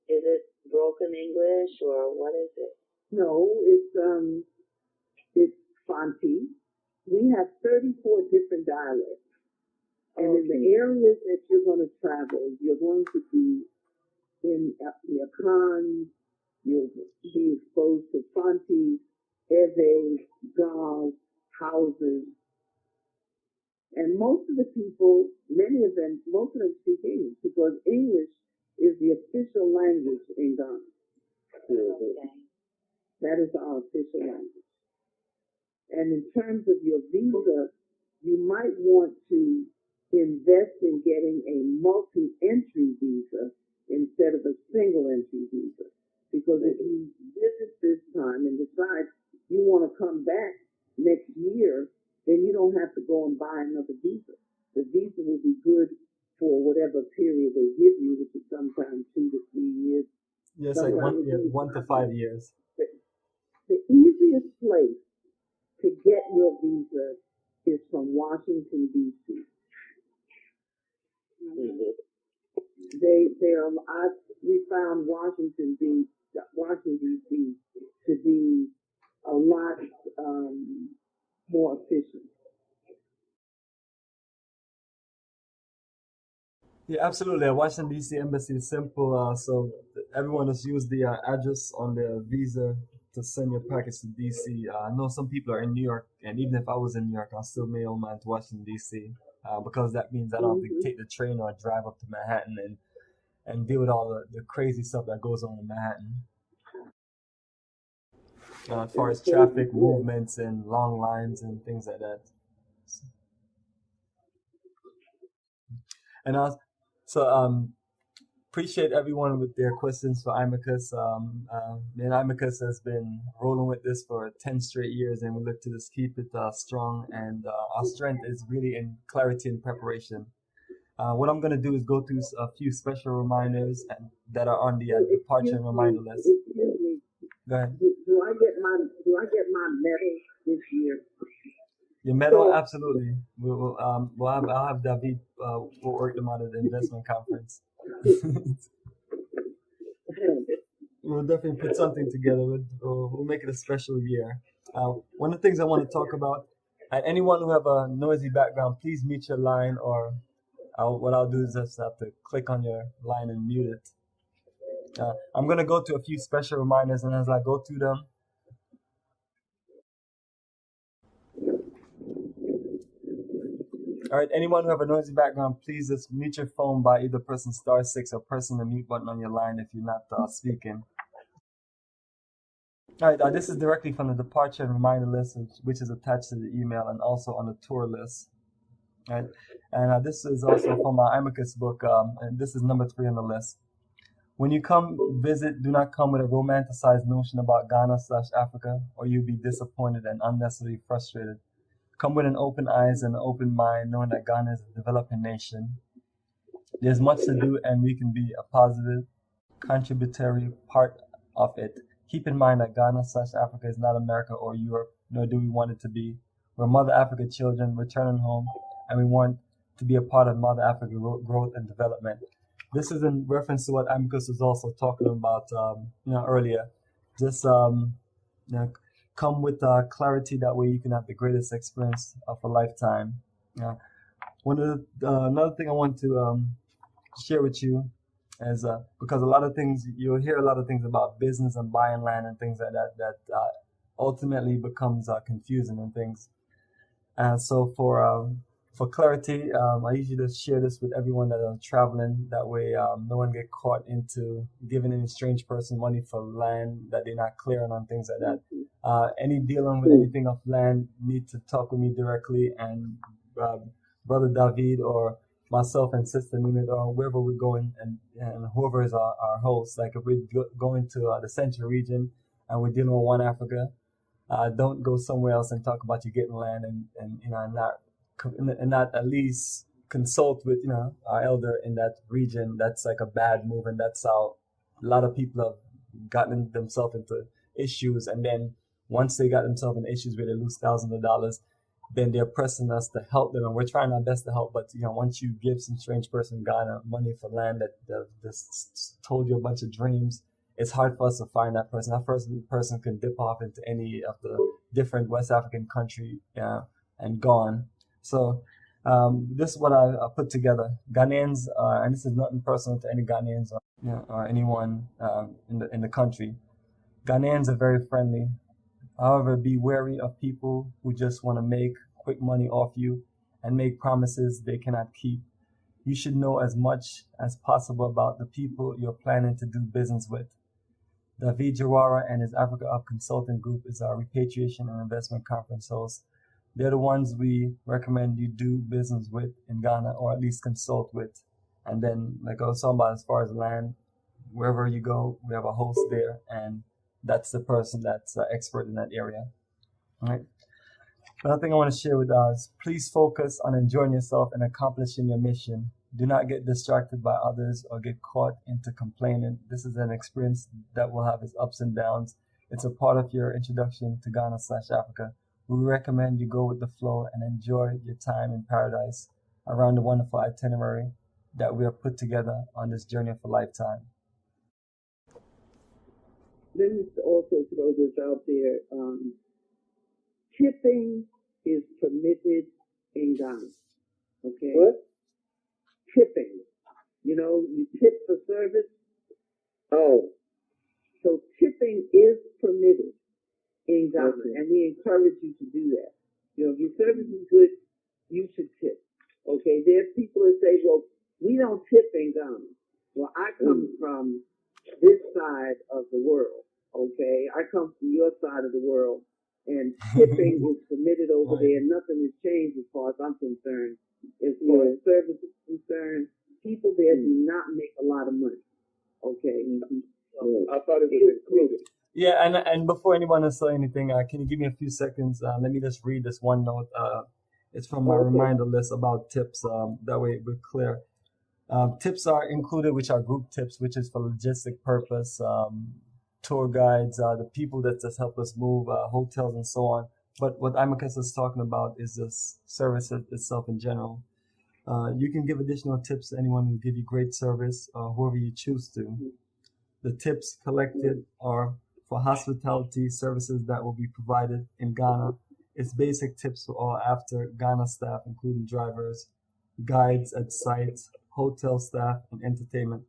Is it broken English or what is it? No, it's Fanti. We have 34 different dialects. And in the areas that you're going to travel, you're going to be in the Akan, you'll be exposed to Fanti, Eve, Gars, houses. And most of the people, most of them speak English because English is the official language in Ghana. Okay. That is our official language. And in terms of your visa, you might want to invest in getting a multi-entry visa instead of a single entry visa. Because if you visit this time and decide you want to come back next year, then you don't have to go and buy another visa. The visa will be good for whatever period they give you, which is sometimes 2 to 3 years. Yes, like 1 to 5 years. The easiest place to get your visa is from Washington, D.C. We found Washington, D.C. to be a lot more efficient. Yeah, absolutely. Washington D.C. Embassy is simple. So everyone just use the address on their visa to send your package to D.C. I know some people are in New York, and even if I was in New York, I'll still mail mine to Washington D.C. Because that means I don't have to take the train or drive up to Manhattan and deal with all the crazy stuff that goes on in Manhattan. As far as traffic movements and long lines and things like that. And appreciate everyone with their questions for IMAHKÜS. IMAHKÜS has been rolling with this for 10 straight years, and we look to just keep it strong. And our strength is really in clarity and preparation. What I'm going to do is go through a few special reminders that are on the departure and reminder list. Excuse me. Go ahead. Do I get my medal this year? Your medal, absolutely. I'll have David we'll work them out at the investment conference. We'll definitely put something together. We'll make it a special year. One of the things I want to talk about, anyone who have a noisy background, please mute your line, or what I'll do is just have to click on your line and mute it. I'm going to go to a few special reminders, and as I go through them, all right, anyone who have a noisy background, please just mute your phone by either pressing *6 or pressing the mute button on your line if you're not speaking. All right, this is directly from the departure and reminder list, which is attached to the email and also on the tour list. All right, and this is also from our IMAHKÜS book, and this is number 3 on the list. When you come visit, do not come with a romanticized notion about Ghana/Africa, or you'll be disappointed and unnecessarily frustrated. Come with an open eyes and an open mind, knowing that Ghana is a developing nation. There's much to do, and we can be a positive, contributory part of it. Keep in mind that Ghana/Africa is not America or Europe, nor do we want it to be. We're Mother Africa children returning home, and we want to be a part of Mother Africa growth and development. This is in reference to what IMAHKÜS was also talking about, earlier. Just, come with clarity. That way you can have the greatest experience of a lifetime. Another thing I want to share with you is because a lot of things, you'll hear a lot of things about business and buying land and things like that ultimately becomes confusing and things. And so for clarity, I usually just share this with everyone that are traveling. That way no one get caught into giving any strange person money for land that they're not clear on things like that. Any dealing with anything of land need to talk with me directly, and Brother David or myself and Sister Nunit or wherever we're going, and whoever is our host. Like if we're going to the Central region and we're dealing with One Africa, don't go somewhere else and talk about you getting land and not at least consult with our elder in that region. That's like a bad move, and that's how a lot of people have gotten themselves into issues. And then once they got themselves in issues where they lose thousands of dollars, then they're pressing us to help them, and we're trying our best to help. But once you give some strange person Ghana money for land that just told you a bunch of dreams, it's hard for us to find that person. That person can dip off into any of the different West African country and gone. So This is what I put together. Ghanaians, and this is nothing personal to any Ghanaians or anyone in the country. Ghanaians are very friendly. However, be wary of people who just want to make quick money off you and make promises they cannot keep. You should know as much as possible about the people you're planning to do business with. David Jawara and his Africa Up Consulting Group is our repatriation and investment conference host. They're the ones we recommend you do business with in Ghana, or at least consult with. And then, like I was talking about, as far as land, wherever you go, we have a host there, and that's the person that's expert in that area. All right. Another thing I want to share with us, please focus on enjoying yourself and accomplishing your mission. Do not get distracted by others or get caught into complaining. This is an experience that will have its ups and downs. It's a part of your introduction to Ghana/Africa. We recommend you go with the flow and enjoy your time in paradise around the wonderful itinerary that we have put together on this journey of a lifetime. Let me also throw this out there. Tipping is permitted in Ghana. Okay? What? Tipping. You tip for service. Oh. So tipping is permitted in Ghana, Okay. and we encourage you to do that. If your service is good, you should tip. Okay? There are people that say, well, we don't tip in Ghana. Well, I come from this side of the world. Okay? I come from your side of the world. And tipping is permitted over there. Nothing has changed as far as I'm concerned. As far as service is concerned, people there do not make a lot of money. Okay? I thought it was included. Yeah, and before anyone else say anything, can you give me a few seconds? Let me just read this one note. It's from my reminder list about tips. That way we're clear. Tips are included, which are group tips, which is for logistic purpose. Tour guides, the people that just help us move, hotels and so on. But what IMAHKÜS is talking about is the service itself in general. You can give additional tips to anyone who give you great service, whoever you choose to. The tips collected are for hospitality services that will be provided in Ghana. It's basic tips for all after Ghana staff, including drivers, guides at sites, hotel staff, and entertainment.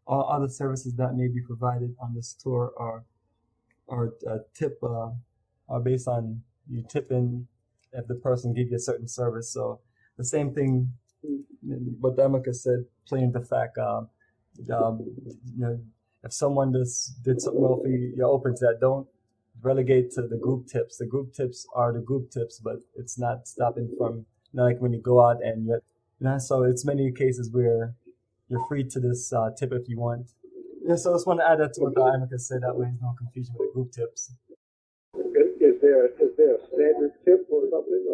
All other services that may be provided on this tour are based on you tipping if the person gave you a certain service. So the same thing, what Amaka said, plain the fact, if someone just did something well for you, you're open to that. Don't relegate to the group tips. The group tips are the group tips, but it's not stopping from, like when you go out and so it's many cases where you're free to this tip if you want. Yeah, so I just want to add that to what Amaka said. That way there's no confusion with the group tips. Is there a standard tip or something?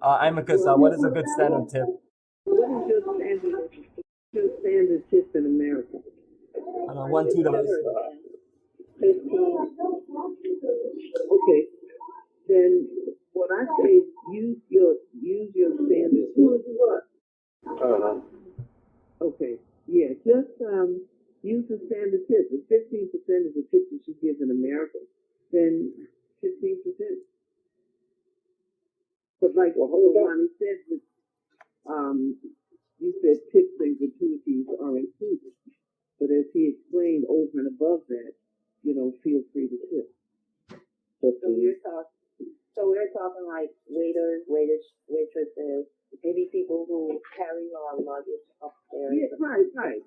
Amaka, what is a good standard tip? What is your standard tip in America? $1-2. 15. Okay. Then what I say is use your standard tip. Okay. Yeah, just use the standard tip. If 15% is the tip that you give in America, then 15%. But like Bomani said, you said tips and gratuities are included. But as he explained over and above that, feel free to tip. So we're talking like waiters, waitresses, maybe people who carry our luggage upstairs. Yeah, right.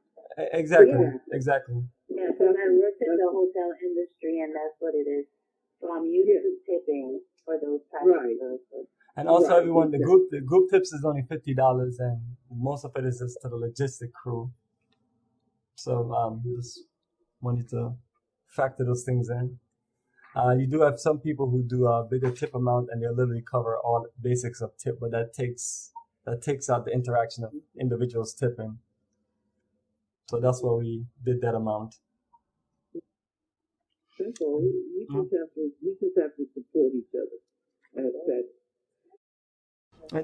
Exactly. Yeah, so that works in the hotel industry, and that's what it is. So I'm used to tipping for those types of services. And also, everyone, the group tips is only $50, and most of it is just to the logistic crew. So just wanted to factor those things in. You do have some people who do a bigger tip amount, and they literally cover all the basics of tip, but that takes out the interaction of individuals tipping. So that's why we did that amount. That's all. We just have to support each other.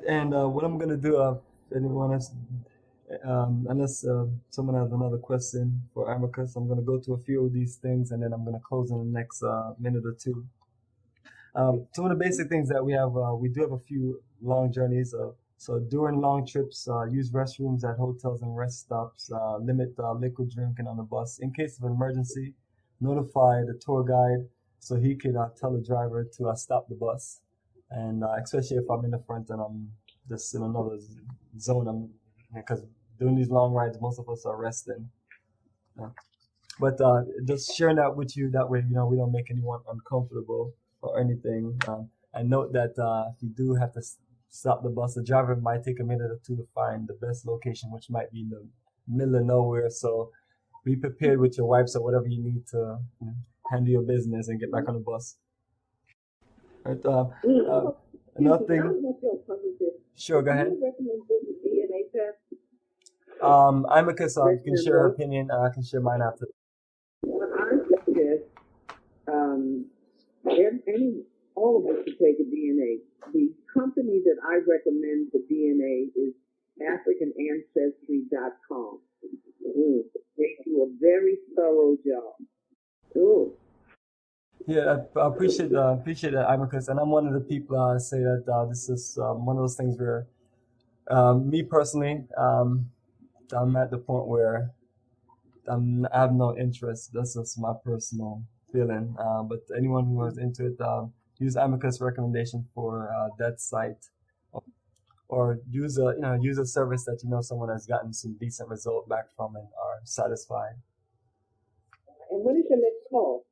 And what I'm gonna do, anyone else, unless someone has another question for AMAHKÜS, I'm gonna go to a few of these things, and then I'm gonna close in the next minute or two. Some of the basic things that we have, we do have a few long journeys. So during long trips, use restrooms at hotels and rest stops. Limit liquid drinking on the bus. In case of an emergency, notify the tour guide so he could tell the driver to stop the bus. And especially if I'm in the front and I'm just in another zone, because doing these long rides, most of us are resting. But just sharing that with you, that way, we don't make anyone uncomfortable or anything. And note that if you do have to stop the bus, the driver might take a minute or two to find the best location, which might be in the middle of nowhere. So be prepared with your wipes or whatever you need to handle your business and get back on the bus. Right, another thing. Sure, go ahead. IMAHKÜS can share her opinion. I can share mine after. Well, I suggest all of us should take a DNA. The company that I recommend the DNA is AfricanAncestry.com. They do a very thorough job. Ooh. Yeah, I appreciate that, IMAHKÜS, and I'm one of the people say that this is one of those things where me personally, I'm at the point where I have no interest. That's just my personal feeling. But anyone who is into it, use IMAHKÜS recommendation for that site, or use a service that someone has gotten some decent result back from and are satisfied. And when is your next call?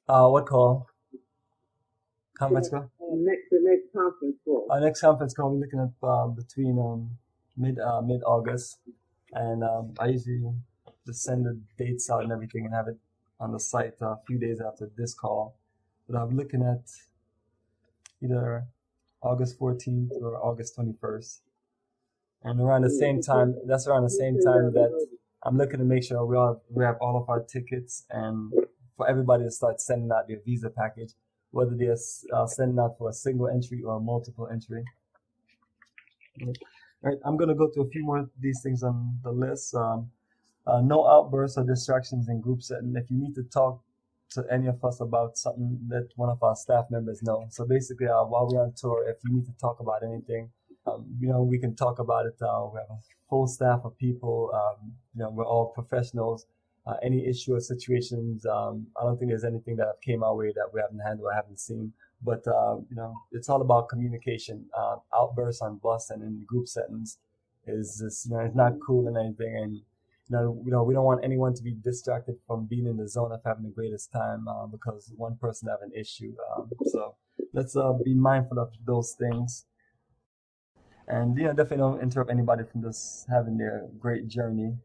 What call? Conference call? The next conference call. Our next conference call, we're looking at between mid August, and I usually just send the dates out and everything and have it on the site a few days after this call. But I'm looking at either August 14th or August 21st, and around the same time. That's around the same time that I'm looking to make sure we have all of our tickets, and for everybody to start sending out their visa package, whether they're sending out for a single entry or a multiple entry. All right, I'm going to go to a few more of these things on the list. No outbursts or distractions in group setting. If you need to talk to any of us about something, let one of our staff members know. So basically, while we're on tour, if you need to talk about anything, we can talk about it. We have a full staff of people. We're all professionals. Any issue or situations, I don't think there's anything that came our way that we haven't handled or haven't seen. But it's all about communication. Outbursts on bus and in group settings is just it's not cool and anything. And we don't want anyone to be distracted from being in the zone of having the greatest time because one person have an issue. So let's be mindful of those things. And definitely don't interrupt anybody from just having their great journey.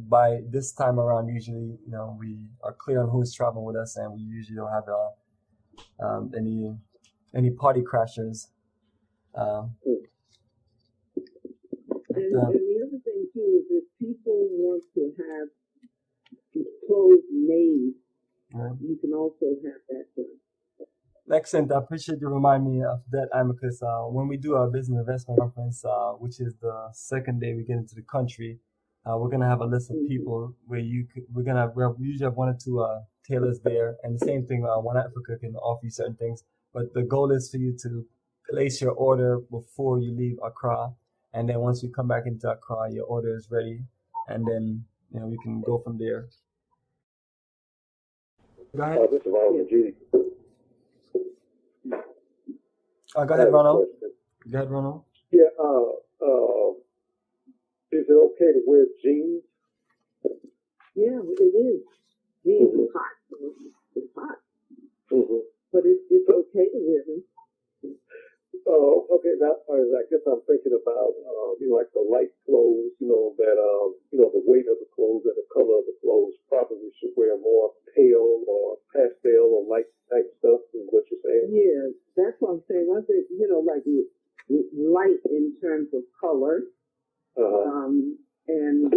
By this time around, usually we are clear on who's traveling with us, and we usually don't have any party crashers. And the other thing too is if people want to have clothes made, you can also have that done. Excellent. I appreciate you reminding me of that, IMAHKÜS. When we do our business investment conference, which is the second day we get into the country, we're gonna have a list of people where we usually have one or two tailors there, and the same thing. One Africa can offer you certain things, but the goal is for you to place your order before you leave Accra, and then once you come back into Accra, your order is ready, and then we can go from there. Go ahead. This is Ronald G. Go ahead, Ronald. Go ahead, Ronald. Yeah. Is it okay to wear jeans? Yeah, it is. Jeans is hot. It's hot. But it's okay to wear them. Oh, okay. Now, I guess I'm thinking about, like the light clothes, that, the weight of the clothes and the color of the clothes. Probably should wear more pale or pastel or light type stuff, is what you're saying? Yeah, that's what I'm saying. I think, like light in terms of color, and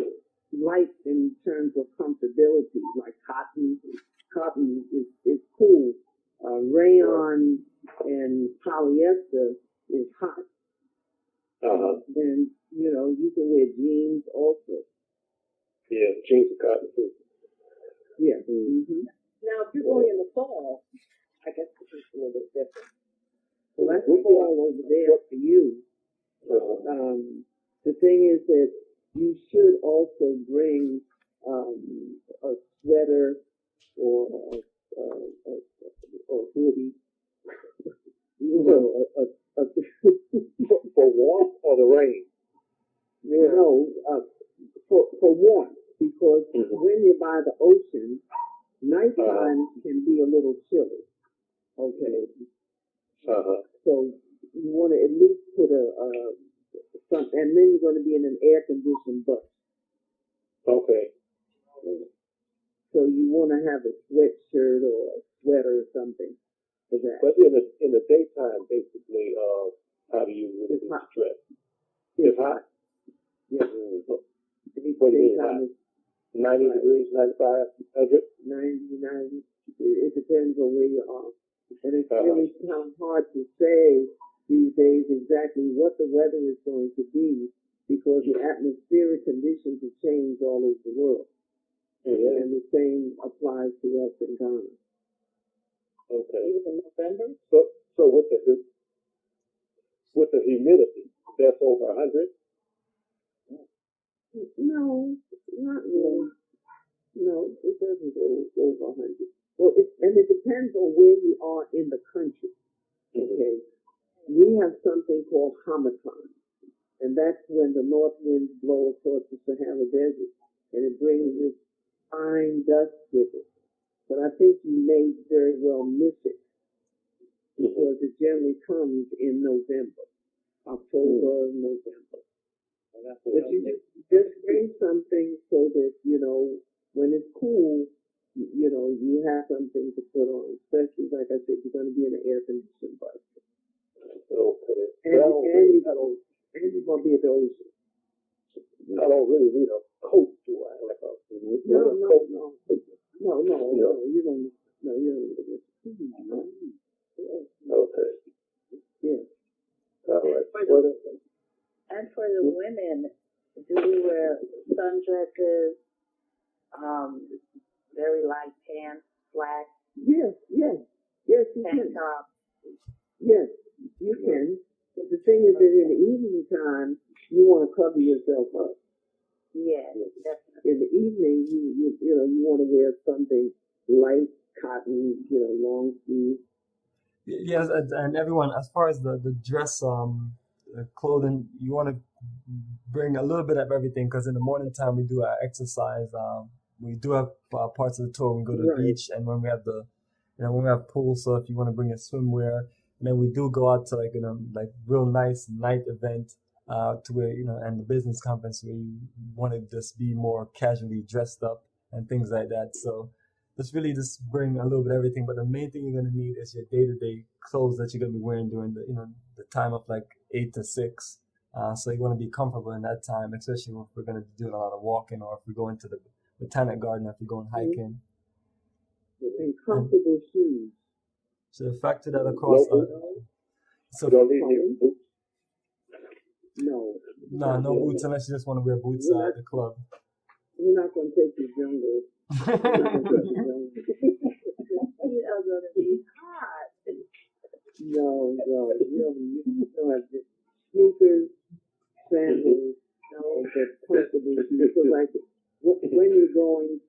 light in terms of comfortability, like cotton. Cotton is cool. Rayon and polyester is hot. And you can wear jeans also. Yeah, jeans and cotton too. Yeah. Now, if you're going in the fall, I guess this is a little bit different. So that's all over there for you. The thing is that you should also bring a sweater or hoodie, For warmth or the rain? No, for warmth, because when you're by the ocean, night times can be a little chilly. Okay. So you want to at least put something, and then you're going to be in an air-conditioned bus. Okay. So you want to have a sweatshirt or a sweater or something for that. But in the daytime, basically, how do you really dress? It's hot. Yeah. What do you mean hot? 90 degrees, 95, 100? 90. It depends on where you are. And it's really kind of hard to say these days exactly what the weather is going to be, because the atmospheric conditions have changed all over the world. And the same applies to us in Ghana. Okay. Even in November? So with the humidity, that's over 100? No, not really. No, it doesn't go over 100. Well, and it depends on where you are in the country. Okay. We have something called Hamatan, and that's when the north winds blow across the Sahara Desert, and it brings this fine dust with it. But I think you may very well miss it, because it generally comes in November, October, November. But you just bring something so that, when it's cool, you have something to put on, especially, like I said, you're going to be in an air-conditioned bus. Okay. And you're going to be at the ocean. I don't really need a coat, do I? Like No, you don't. No, you don't need it. Okay. Yeah. All right. And for the women, do we wear sundresses, very light pants, slacks, Yes, you tank can. tops? Yes, you can. But the thing is that in the evening time, you want to cover yourself up. Yes, definitely. In the evening, you want to wear something light, cotton, long sleeve. Yes, and everyone, as far as the dress clothing, you want to bring a little bit of everything, because in the morning time we do our exercise. We do have parts of the tour when we go to the beach, and when we have when we have pool. So if you want to bring a swimwear, and then we do go out to like real nice night event to where and the business conference where you want to just be more casually dressed up and things like that. So just really just bring a little bit of everything, but the main thing you're gonna need is your day-to-day clothes that you're gonna be wearing during the time of like 8 to 6. So you want to be comfortable in that time, especially if we're gonna do a lot of walking, or if we go into the botanic garden, if we're going hiking. And comfortable shoes. So the factor that across. You don't need any boots? No, no boots unless you just want to wear boots at the club. You're not going to take your jungle. No, you don't have to. Sneakers, sandals, but comfortable shoes. So like when you're going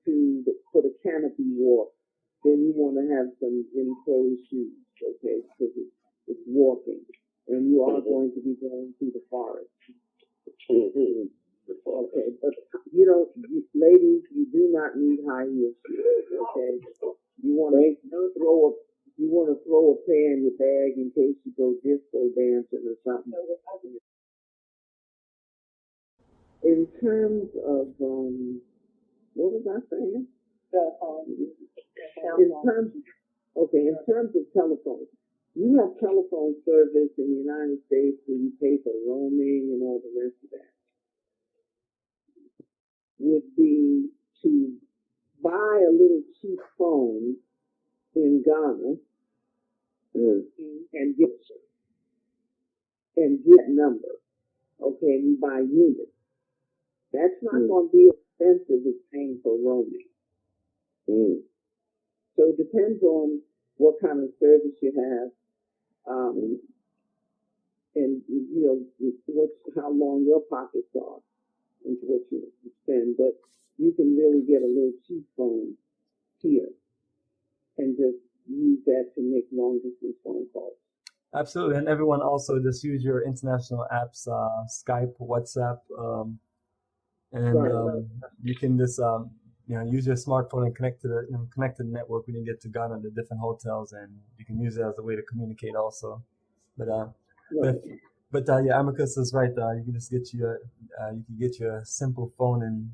for the canopy walk, then you want to have some enclosed shoes, okay? Because it's walking, and you are going to be going through the forest. Okay, but ladies, you do not need high heel shoes, okay? You want to throw a pair in your bag in case you go disco dancing or something. In terms of what was I saying? In terms of telephone, you have telephone service in the United States where you pay for roaming and all the rest of that. Would be to buy a little cheap phone in Ghana and get number. Okay, and you buy units. That's not going to be expensive as paying for roaming. So it depends on what kind of service you have. and how long your pockets are and what you spend. But you can really get a little cheap phone here and just use that to make long distance phone calls. Absolutely, and everyone also just use your international apps, Skype, WhatsApp, and you can just use your smartphone and connect to the network when you get to Ghana, the different hotels, and you can use it as a way to communicate also. But Amicus is right. You can just get your simple phone and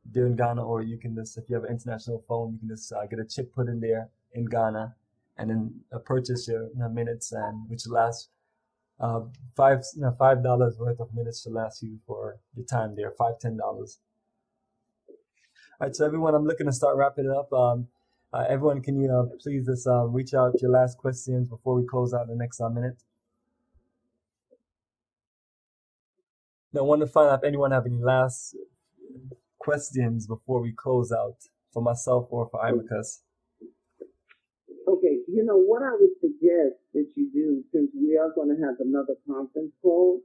there in Ghana, or you can just, if you have an international phone, you can just get a chip put in there in Ghana, and then purchase your minutes, and which lasts $5 worth of minutes to last you for your time there, $10. All right, so everyone, I'm looking to start wrapping it up. Everyone, can you please just reach out your last questions before we close out the next minute? Now, I want to find out if anyone have any last questions before we close out, for myself or for IMAHKÜS. Okay, what I would suggest that you do, since we are going to have another conference call,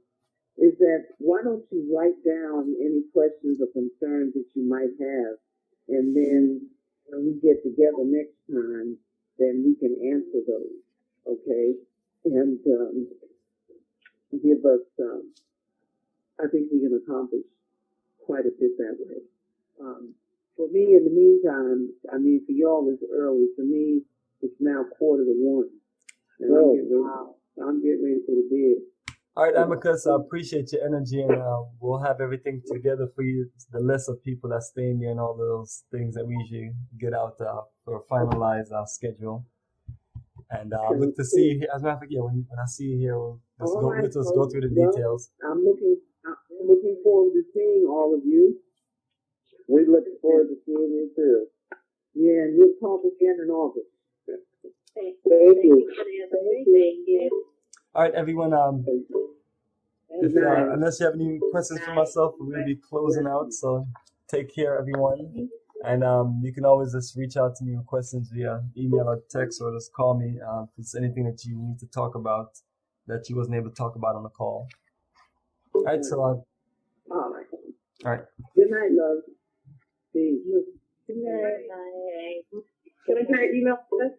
is that why don't you write down any questions or concerns that you might have, and then when we get together next time, then we can answer those, okay? And give us, I think we can accomplish quite a bit that way. For me, in the meantime, for y'all it's early. For me, it's now 1:45. And I'm getting ready for the bed. All right, Amicus, I appreciate your energy, and we'll have everything together for you, the list of people that stay in there and all those things that we usually get out or finalize our schedule. And I look to see you here. As a matter of fact, when I see you here, let's go through the details. I'm looking forward to seeing all of you. We're looking forward to seeing you too. Yeah, and we'll talk again in August. Thank you. Thank you. All right, everyone. Unless you have any questions for myself, we'll be closing out. So take care, everyone. And you can always just reach out to me with questions via email or text, or just call me if it's anything that you need to talk about that you wasn't able to talk about on the call. All right, so all right. All right. Good night, love. See you. Good night. Can I get an email for this?